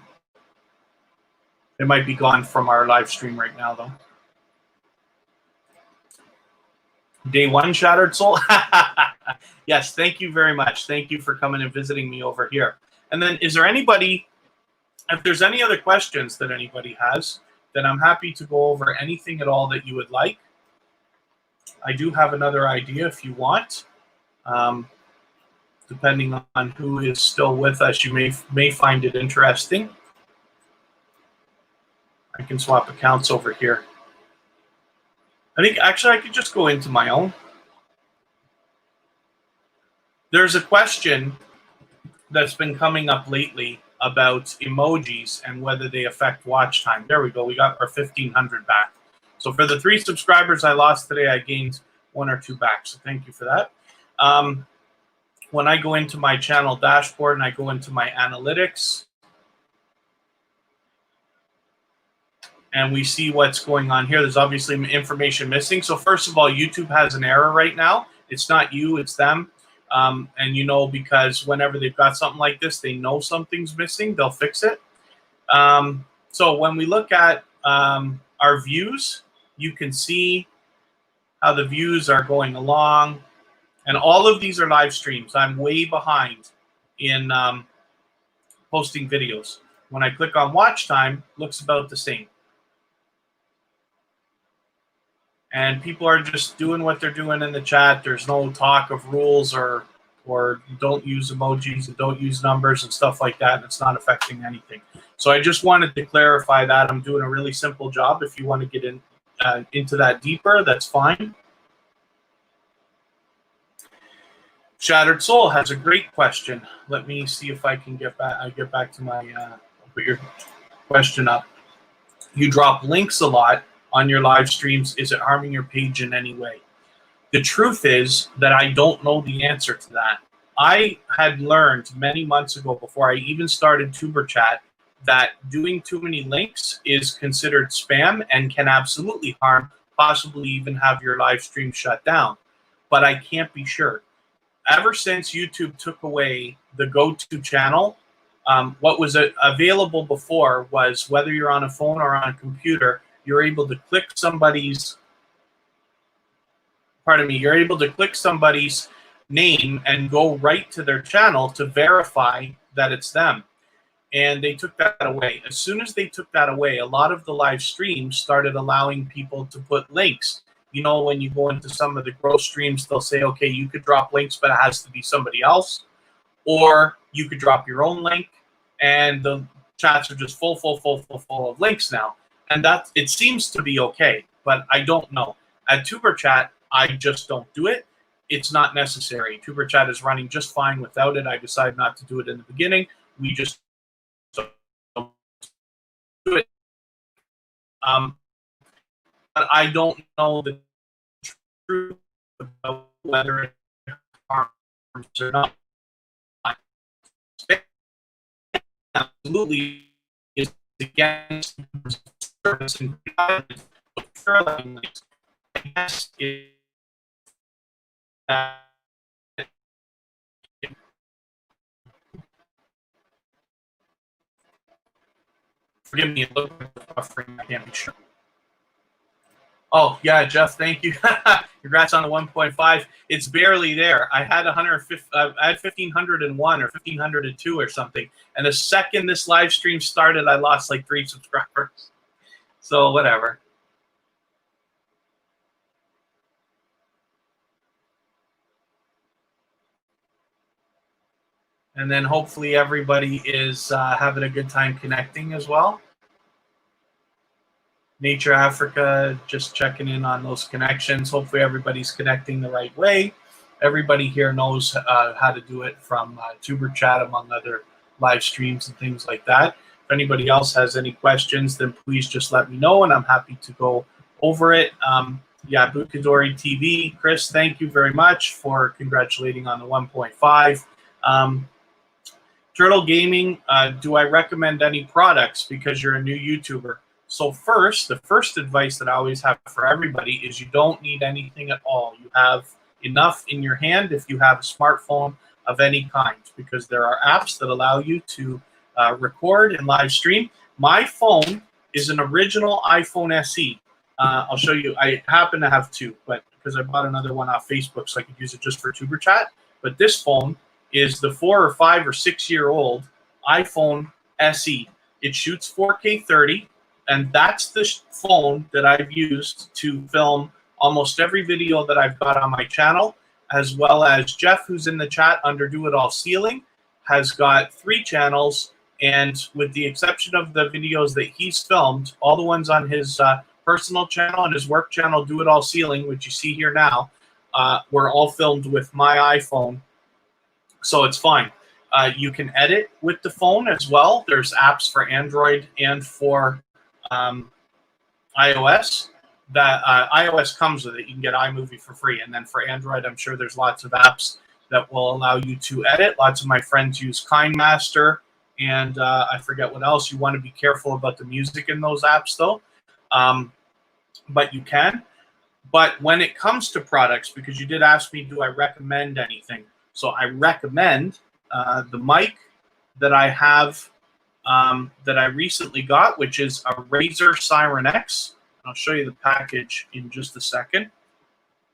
It might be gone from our live stream right now, though. Day one, Shattered Soul. Yes, thank you very much. Thank you for coming and visiting me over here. And then is there anybody, if there's any other questions that anybody has, then I'm happy to go over anything at all that you would like. I do have another idea if you want. Depending on who is still with us, you may find it interesting. I can swap accounts over here. I think actually I could just go into my own. There's a question that's been coming up lately about emojis and whether they affect watch time. There we go. We got our 1,500 back. So for the 3 subscribers I lost today, I gained 1 or 2 back. So thank you for that. When I go into my channel dashboard and I go into my analytics, and we see what's going on here, there's obviously information missing. So first of all, YouTube has an error right now. It's not you, it's them. And you know, because whenever they've got something like this, they know something's missing, they'll fix it. So when we look at our views, you can see how the views are going along. And all of these are live streams. I'm way behind in posting videos. When I click on watch time, looks about the same. And people are just doing what they're doing in the chat. There's no talk of rules or don't use emojis and don't use numbers and stuff like that. It's not affecting anything. So I just wanted to clarify that. I'm doing a really simple job. If you want to get into that deeper, that's fine. Shattered Soul has a great question. Let me see if I can get back to my I'll put your question up. You drop links a lot on your live streams. Is it harming your page in any way? The truth is that I don't know the answer to that. I had learned many months ago, before I even started Tuber Chat, that doing too many links is considered spam and can absolutely harm, possibly even have your live stream shut down. But I can't be sure. Ever since YouTube took away the go-to channel, what was available before was, whether you're on a phone or on a computer, you're able to click somebody's, you're able to click somebody's name and go right to their channel to verify that it's them. And they took that away. As soon as they took that away, a lot of the live streams started allowing people to put links. You know, when you go into some of the growth streams, they'll say, okay, you could drop links, but it has to be somebody else. Or you could drop your own link, and the chats are just full of links now. And that, it seems to be okay, but I don't know. At Tuber Chat, I just don't do it. It's not necessary. Tuber Chat is running just fine without it. I decided not to do it in the beginning. We just don't do it. But I don't know the truth about whether it harms or not. Absolutely is against service and forgive me, it looked like buffering. I can't be sure. Oh yeah, Jeff, thank you. Congrats on the 1.5. It's barely there. I had 150. I had 1,501 or 1,502 or something. And the second this live stream started, I lost like 3 subscribers. So whatever. And then hopefully everybody is having a good time connecting as well. Nature Africa, just checking in on those connections. Hopefully everybody's connecting the right way. Everybody here knows how to do it from Tuber Chat, among other live streams and things like that. If anybody else has any questions, then please just let me know, and I'm happy to go over it. Yeah, Bukadori TV, Chris, thank you very much for congratulating on the 1.5. Turtle Gaming, do I recommend any products because you're a new YouTuber? So first, the first advice that I always have for everybody is you don't need anything at all. You have enough in your hand if you have a smartphone of any kind, because there are apps that allow you to record and live stream. My phone is an original iPhone SE. I'll show you. I happen to have 2, but because I bought another one off Facebook so I could use it just for Tuber Chat. But this phone is the 4 or 5 or 6 year old iPhone SE. It shoots 4K 30. And that's the phone that I've used to film almost every video that I've got on my channel, as well as Jeff, who's in the chat under Do It All Ceiling, has got 3 channels. And with the exception of the videos that he's filmed, all the ones on his personal channel and his work channel, Do It All Ceiling, which you see here now, were all filmed with my iPhone. So it's fine. You can edit with the phone as well. There's apps for Android and for iOS. That iOS comes with it. You can get iMovie for free, and then for Android, I'm sure there's lots of apps that will allow you to edit. Lots of my friends use KindMaster, and I forget what else. You want to be careful about the music in those apps, though. But you can. But when it comes to products, because you did ask me, do I recommend anything? So I recommend the mic that I have. That I recently got, which is a Razer Siren X. I'll show you the package in just a second.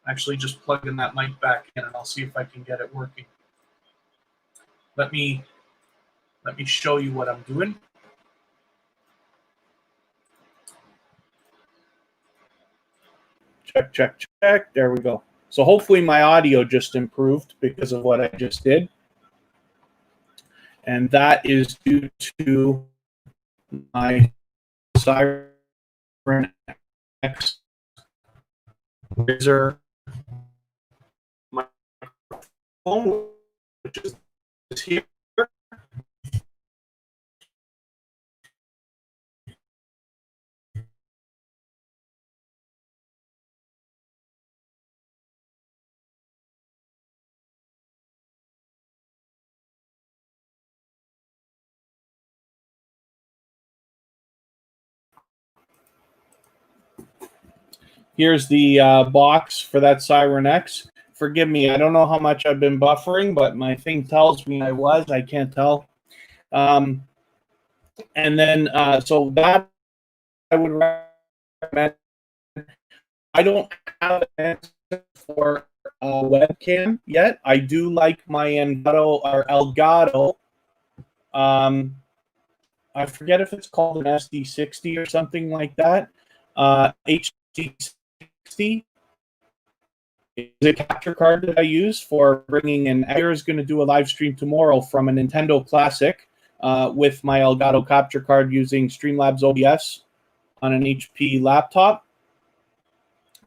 Actually, just plugging that mic back in, and I'll see if I can get it working. Let me show you what I'm doing. Check, check, check. There we go. So hopefully my audio just improved because of what I just did. And that is due to my Siren X Razer microphone, which is here. Here's the box for that Siren X. Forgive me, I don't know how much I've been buffering, but my thing tells me I was. I can't tell. And then, so that I would recommend. I don't have an answer for a webcam yet. I do like my Elgato. I forget if it's called an SD60 or something like that. HD60 is a capture card that I use for bringing in. Ayer is going to do a live stream tomorrow from a Nintendo Classic with my Elgato capture card using Streamlabs Obs on an HP laptop.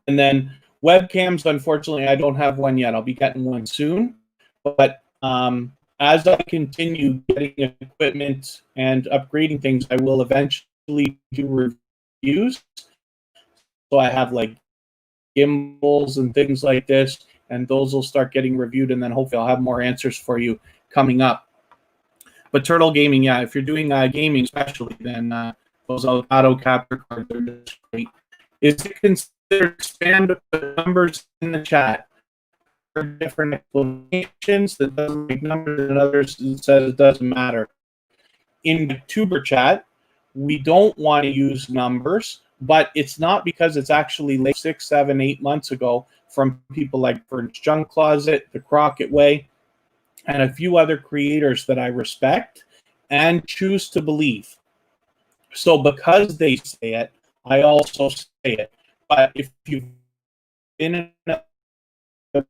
And then webcams, unfortunately, I don't have one yet. I'll be getting one soon. But as I continue getting equipment and upgrading things, I will eventually do reviews. So I have like gimbals and things like this, and those will start getting reviewed, and then hopefully I'll have more answers for you coming up. But Turtle Gaming, yeah, if you're doing gaming especially, then those Elgato capture cards are just great. Is it considered spam to put numbers in the chat? For different explanations that doesn't make numbers, and others that says it doesn't matter. In the Tuber Chat, we don't want to use numbers. but it's not because it's actually late 6, 7, 8 months ago from people like Vern's Junk Closet, The Crockett Way, and a few other creators that I respect and choose to believe. So because they say it, I also say it. But if you've been in a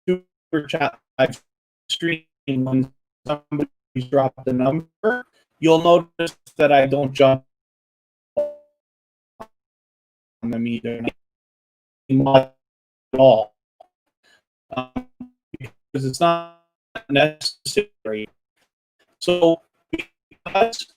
super chat live stream when somebody's dropped a number, you'll notice that I don't jump on them either, not at all, because it's not necessary. So, because,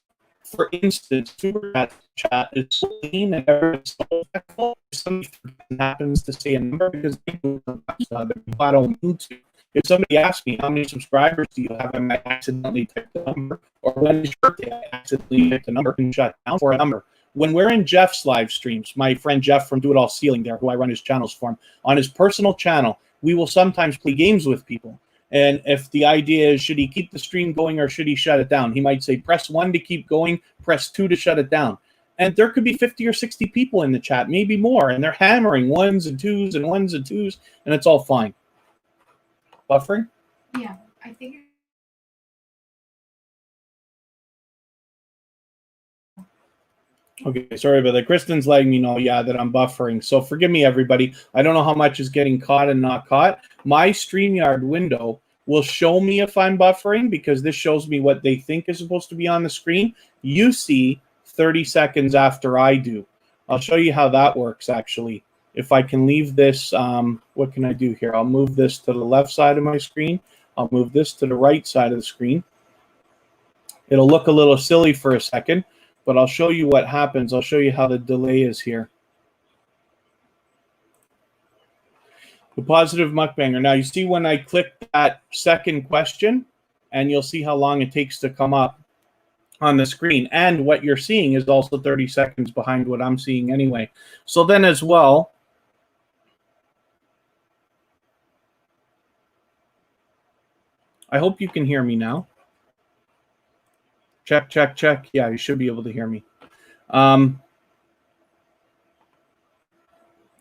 for instance, super chat is so clean and everyone's so respectful, if somebody happens to say a number because I don't need to. If somebody asks me how many subscribers do you have, I might accidentally type the number, or when is your birthday, I accidentally type the number and shut down for a number. When we're in Jeff's live streams, my friend Jeff from Do It All Ceiling there, who I run his channels for him, on his personal channel, we will sometimes play games with people. And if the idea is, should he keep the stream going or should he shut it down? He might say, press 1 to keep going, press 2 to shut it down. And there could be 50 or 60 people in the chat, maybe more, and they're hammering 1s and 2s and 1s and 2s, and it's all fine. Buffering? Yeah, I think. Okay, sorry about that. Kristen's letting me know, yeah, that I'm buffering. So forgive me, everybody. I don't know how much is getting caught and not caught. My StreamYard window will show me if I'm buffering because this shows me what they think is supposed to be on the screen. You see 30 seconds after I do. I'll show you how that works, actually. If I can leave this, what can I do here? I'll move this to the left side of my screen. I'll move this to the right side of the screen. It'll look a little silly for a second, but I'll show you what happens. I'll show you how the delay is here. The positive mukbanger. Now you see when I click that second question, and you'll see how long it takes to come up on the screen. And what you're seeing is also 30 seconds behind what I'm seeing anyway. So then as well, I hope you can hear me now. Check, check, check. Yeah, you should be able to hear me.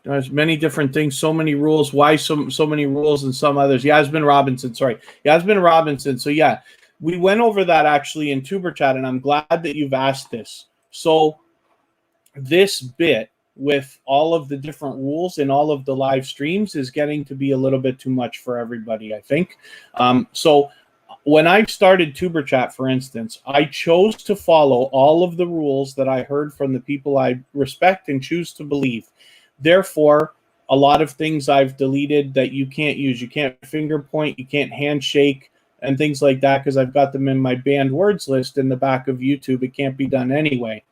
There's many different things, so many rules. Why so many rules and some others? Yasmin Robinson, sorry. Yasmin Robinson. So yeah, we went over that actually in Tuber Chat, and I'm glad that you've asked this. So this bit with all of the different rules in all of the live streams is getting to be a little bit too much for everybody, I think. So when I started Tuber Chat, for instance, I chose to follow all of the rules that I heard from the people I respect and choose to believe. Therefore, a lot of things I've deleted that you can't use. You can't finger point, you can't handshake, and things like that because I've got them in my banned words list in the back of YouTube. It can't be done anyway.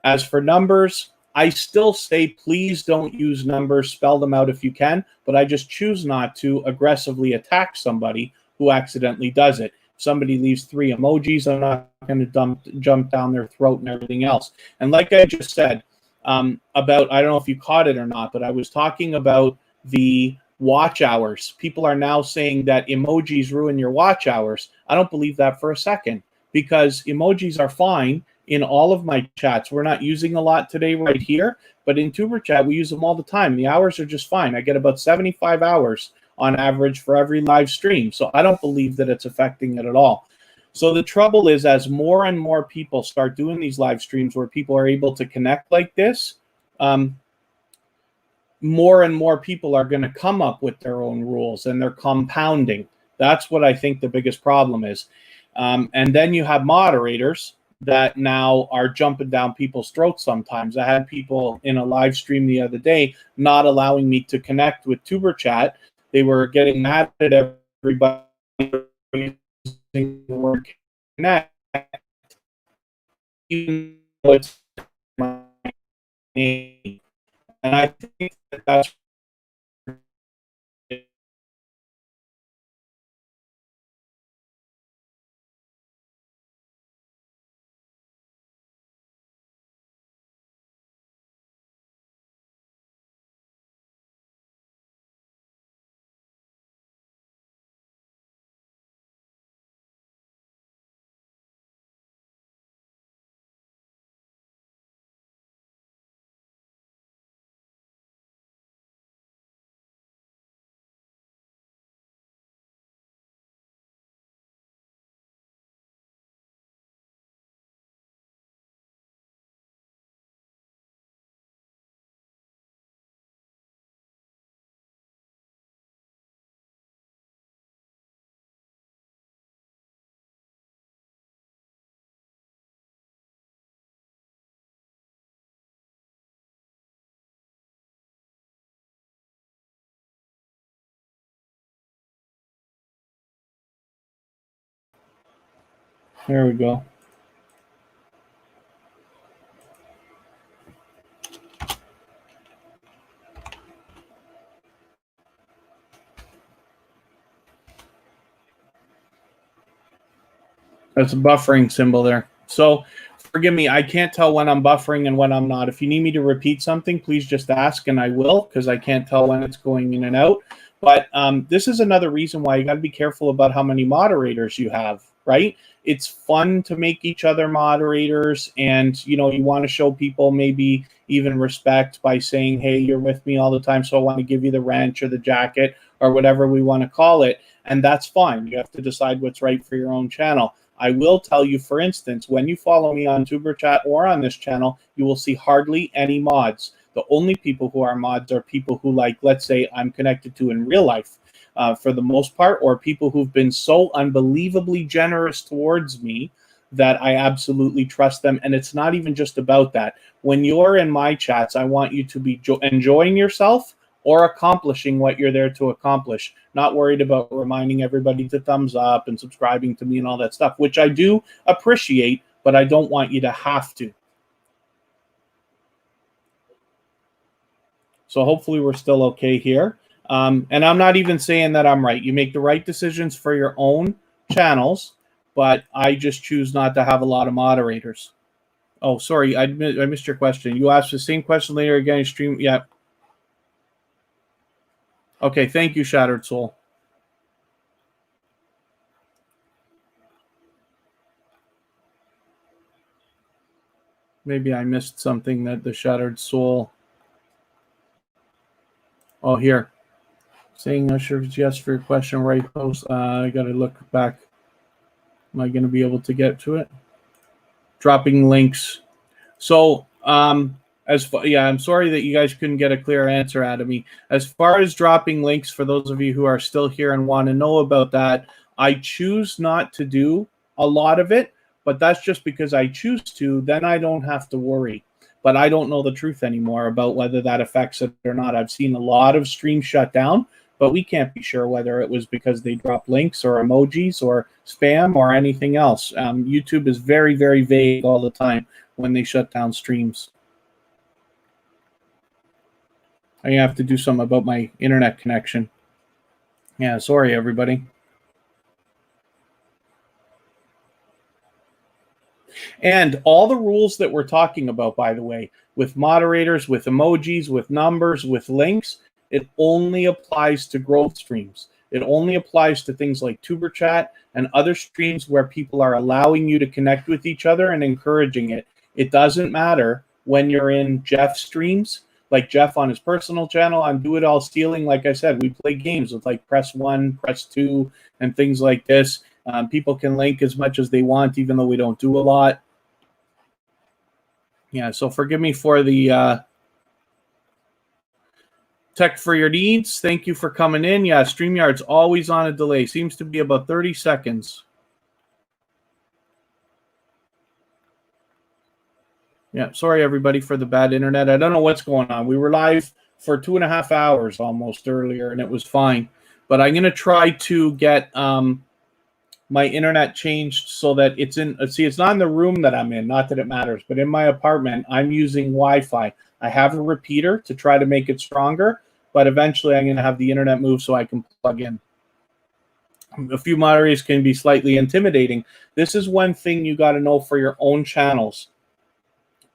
As for numbers, I still say please don't use numbers. Spell them out if you can, but I just choose not to aggressively attack somebody who accidentally does it. If somebody leaves 3 emojis, I'm not going to jump down their throat and everything else. And like I just said, about, I don't know if you caught it or not, but I was talking about the watch hours. People are now saying that emojis ruin your watch hours. I don't believe that for a second because emojis are fine in all of my chats. We're not using a lot today right here, but in Tuber Chat, we use them all the time. The hours are just fine. I get about 75 hours on average for every live stream. So I don't believe that it's affecting it at all. So the trouble is, as more and more people start doing these live streams where people are able to connect like this, more and more people are going to come up with their own rules, and they're compounding. That's what I think the biggest problem is. And then you have moderators that now are jumping down people's throats sometimes. I had people in a live stream the other day not allowing me to connect with Tuber Chat. They were getting mad at everybody using the word connect, even though it's my name. And I think that that's There we go. That's a buffering symbol there. So forgive me, I can't tell when I'm buffering and when I'm not. If you need me to repeat something, please just ask and I will, because I can't tell when it's going in and out. But this is another reason why you got to be careful about how many moderators you have, right? It's fun to make each other moderators, and you want to show people maybe even respect by saying, hey, you're with me all the time, so I want to give you the wrench or the jacket or whatever we want to call it. And that's fine. You have to decide what's right for your own channel. I will tell you, for instance, when you follow me on TuberChat or on this channel, you will see hardly any mods. The only people who are mods are people who, like, let's say I'm connected to in real life for the most part, or people who've been so unbelievably generous towards me that I absolutely trust them. And it's not even just about that. When you're in my chats, I want you to be enjoying yourself or accomplishing what you're there to accomplish. Not worried about reminding everybody to thumbs up and subscribing to me and all that stuff, which I do appreciate, but I don't want you to have to. So hopefully we're still okay here. And I'm not even saying that I'm right. You make the right decisions for your own channels, but I just choose not to have a lot of moderators. Oh, sorry, I missed your question. You asked the same question later again. Stream, yeah. Okay, thank you, Shattered Soul. Maybe I missed something that the Shattered Soul. Oh, here. Saying not sure if it's yes for your question, right post. I got to look back. Am I going to be able to get to it? Dropping links. So, I'm sorry that you guys couldn't get a clear answer out of me. As far as dropping links, for those of you who are still here and want to know about that, I choose not to do a lot of it, but that's just because I choose to. Then I don't have to worry. But I don't know the truth anymore about whether that affects it or not. I've seen a lot of streams shut down, but we can't be sure whether it was because they dropped links or emojis or spam or anything else. YouTube is very, very vague all the time when they shut down streams. I have to do something about my internet connection. Yeah, sorry, everybody. And all the rules that we're talking about, by the way, with moderators, with emojis, with numbers, with links, it only applies to growth streams. It only applies to things like TuberChat and other streams where people are allowing you to connect with each other and encouraging it. It doesn't matter when you're in Jeff's streams, like Jeff on his personal channel on Do It All Stealing. Like I said, we play games with like press 1, press 2, and things like this. People can link as much as they want, even though we don't do a lot. Yeah, so forgive me for the tech for your needs. Thank you for coming in. Yeah, StreamYard's always on a delay. Seems to be about 30 seconds. Yeah, sorry, everybody, for the bad internet. I don't know what's going on. We were live for 2.5 hours almost earlier, and it was fine. But I'm going to try to get my internet changed so that it's in, see, it's not in the room that I'm in, not that it matters, but in my apartment, I'm using Wi-Fi. I have a repeater to try to make it stronger, but eventually I'm going to have the internet move so I can plug in. A few moderators can be slightly intimidating. This is one thing you got to know for your own channels.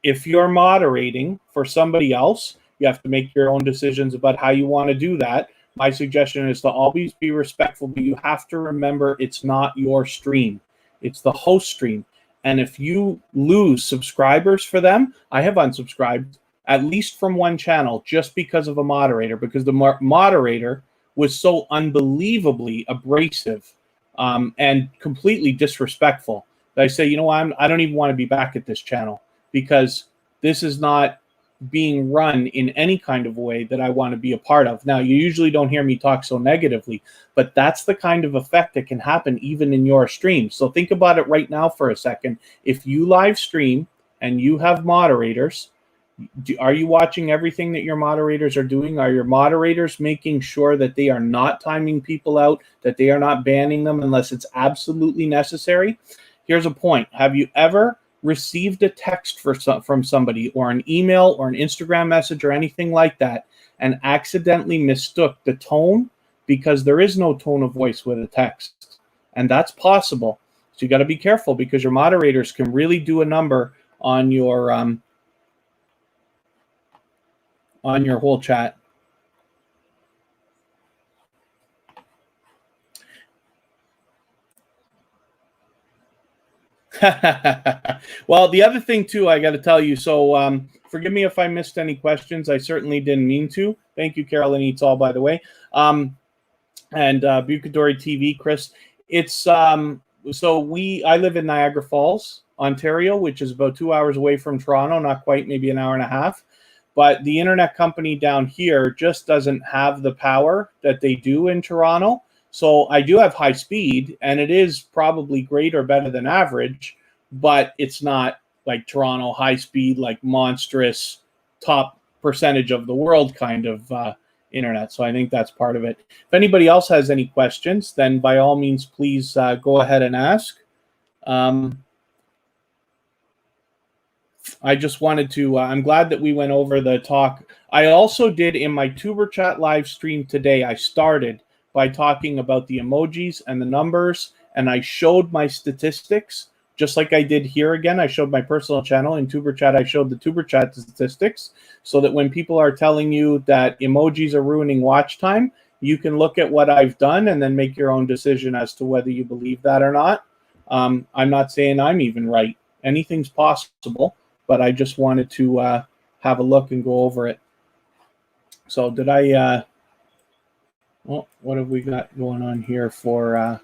If you're moderating for somebody else, you have to make your own decisions about how you want to do that. My suggestion is to always be respectful, but you have to remember it's not your stream. It's the host stream. And if you lose subscribers for them, I have unsubscribed at least from one channel just because of a moderator, because the moderator was so unbelievably abrasive and completely disrespectful that I say, you know, I don't even want to be back at this channel because this is not being run in any kind of way that I want to be a part of. Now, you usually don't hear me talk so negatively, but that's the kind of effect that can happen even in your stream. So think about it right now for a second. If you live stream and you have moderators, are you watching everything that your moderators are doing? Are your moderators making sure that they are not timing people out, that they are not banning them unless it's absolutely necessary? Here's a point. Have you ever received a text from somebody, or an email or an Instagram message or anything like that, and accidentally mistook the tone? Because there is no tone of voice with a text, and that's possible. So you got to be careful, because your moderators can really do a number on your whole chat. Well, the other thing too, I got to tell you. So forgive me if I missed any questions. I certainly didn't mean to. Thank you, Carolyn Eats All, by the way. And Bucadori TV, Chris. It's so I live in Niagara Falls, Ontario, which is about 2 hours away from Toronto, not quite, maybe an hour and a half. But the internet company down here just doesn't have the power that they do in Toronto. So I do have high speed, and it is probably great or better than average, but it's not like Toronto high speed, like monstrous top percentage of the world kind of internet. So I think that's part of it. If anybody else has any questions, then by all means, please go ahead and ask. I just wanted to, I'm glad that we went over the talk. I also did in my Tuber Chat live stream today, I started by talking about the emojis and the numbers, and I showed my statistics, just like I did here again. I showed my personal channel. In Tuber Chat, I showed the Tuber Chat statistics, so that when people are telling you that emojis are ruining watch time, you can look at what I've done and then make your own decision as to whether you believe that or not. I'm not saying I'm even right. Anything's possible, but I just wanted to have a look and go over it. So did I, well, what have we got going on here for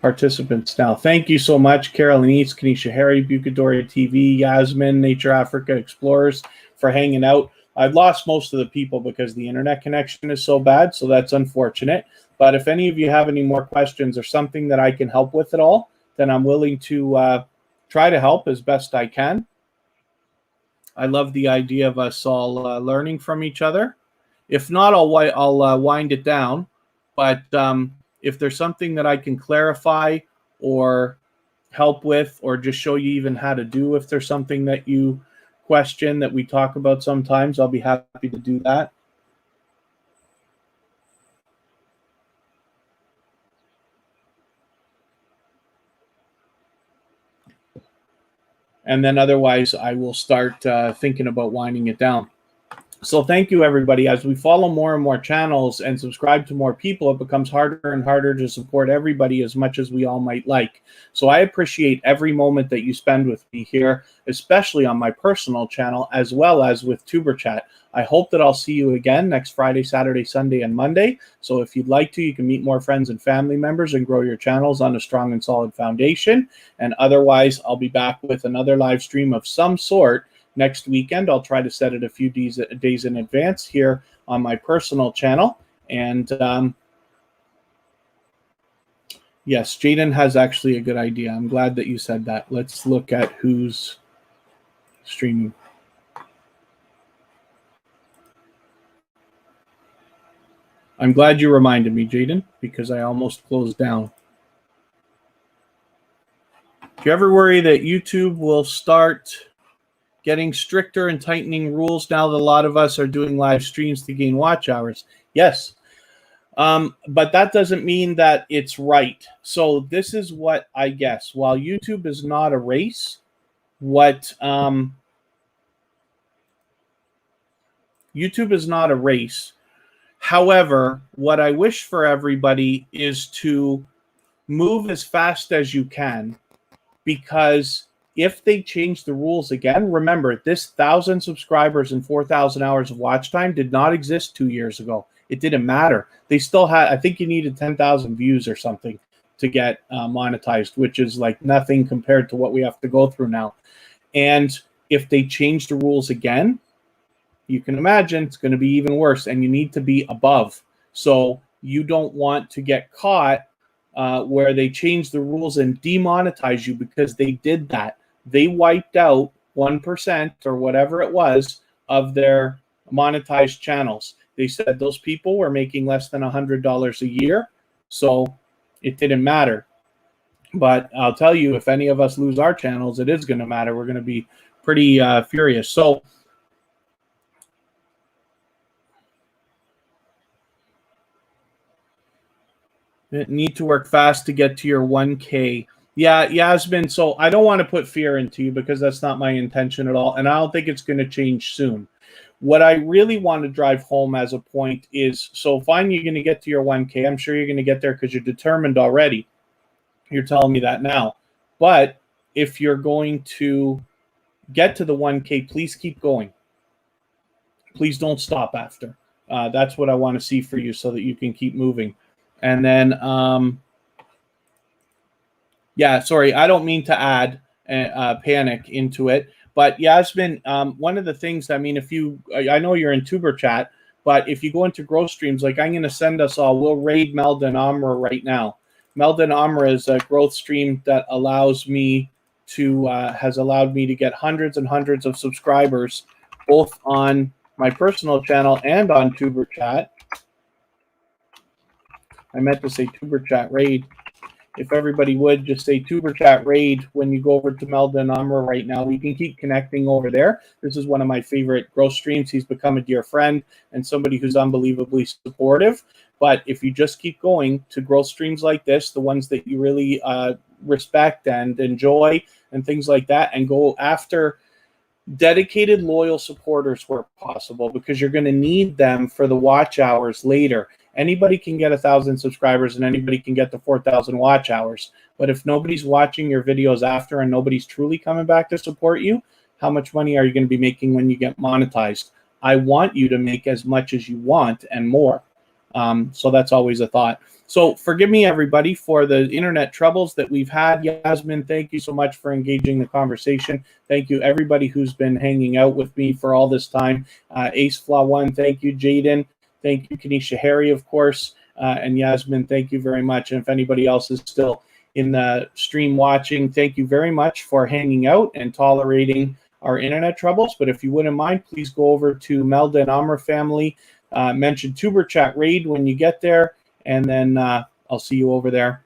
participants now? Thank you so much, Carolyn East, Kanisha Harry, Bucadori TV, Yasmin, Nature Africa Explorers, for hanging out. I've lost most of the people because the internet connection is so bad, so that's unfortunate. But if any of you have any more questions or something that I can help with at all, then I'm willing to try to help as best I can. I love the idea of us all learning from each other. If not, I'll wind it down. But if there's something that I can clarify or help with, or just show you even how to do, if there's something that you question that we talk about sometimes, I'll be happy to do that. And then otherwise, I will start thinking about winding it down. So thank you, everybody. As we follow more and more channels and subscribe to more people, it becomes harder and harder to support everybody as much as we all might like. So I appreciate every moment that you spend with me here, especially on my personal channel, as well as with Tuber Chat. I hope that I'll see you again next Friday, Saturday, Sunday, and Monday. So if you'd like to, you can meet more friends and family members and grow your channels on a strong and solid foundation. And otherwise, I'll be back with another live stream of some sort next weekend. I'll try to set it a few days in advance here on my personal channel. And yes, Jaden has actually a good idea. I'm glad that you said that. Let's look at who's streaming. I'm glad you reminded me, Jaden, because I almost closed down. Do you ever worry that YouTube will start getting stricter and tightening rules now that a lot of us are doing live streams to gain watch hours? Yes. But that doesn't mean that it's right. So this is what I guess. While YouTube is not a race, YouTube is not a race. However, what I wish for everybody is to move as fast as you can, because if they change the rules again, remember, this 1,000 subscribers and 4,000 hours of watch time did not exist 2 years ago. It didn't matter. They still had, I think you needed 10,000 views or something to get monetized, which is like nothing compared to what we have to go through now. And if they change the rules again, you can imagine it's going to be even worse, and you need to be above. So you don't want to get caught where they change the rules and demonetize you, because they did that. They wiped out 1% or whatever it was of their monetized channels. They said those people were making less than $100 a year, so it didn't matter. But I'll tell you, if any of us lose our channels, it is going to matter. We're going to be pretty furious. So need to work fast to get to your 1K. Yeah, Yasmin. So I don't want to put fear into you because that's not my intention at all. And I don't think it's going to change soon. What I really want to drive home as a point is, so fine, you're going to get to your 1K. I'm sure you're going to get there because you're determined already. You're telling me that now. But if you're going to get to the 1K, please keep going. Please don't stop after. That's what I want to see for you so that you can keep moving. And then, yeah, sorry, I don't mean to add panic into it. But Yasmin, one of the things, I mean, if you, I know you're in Tuber chat, but if you go into growth streams, like I'm going to send us all, we'll raid Melda and Amra right now. Melda and Amra is a growth stream that allows me to, has allowed me to get hundreds and hundreds of subscribers, both on my personal channel and on Tuber chat. I meant to say Tuber chat raid. If everybody would just say Tuber chat raid when you go over to Melda and Amra right now, we can keep connecting over there. This is one of my favorite growth streams. He's become a dear friend and somebody who's unbelievably supportive. But if you just keep going to growth streams like this, the ones that you really respect and enjoy and things like that, and go after dedicated, loyal supporters where possible, because you're going to need them for the watch hours later. Anybody can get 1,000 subscribers and anybody can get to 4,000 watch hours. But if nobody's watching your videos after and nobody's truly coming back to support you, how much money are you going to be making when you get monetized? I want you to make as much as you want and more. So that's always a thought. So forgive me, everybody, for the internet troubles that we've had. Yasmin, thank you so much for engaging the conversation. Thank you, everybody who's been hanging out with me for all this time. Ace Flaw One, thank you, Jaden. Thank you, Kanisha Harry, of course. And Yasmin, thank you very much. And if anybody else is still in the stream watching, thank you very much for hanging out and tolerating our internet troubles. But if you wouldn't mind, please go over to Melda and Amra family. Mention Tuber Chat Raid when you get there. And then I'll see you over there.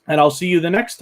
And I'll see you the next time.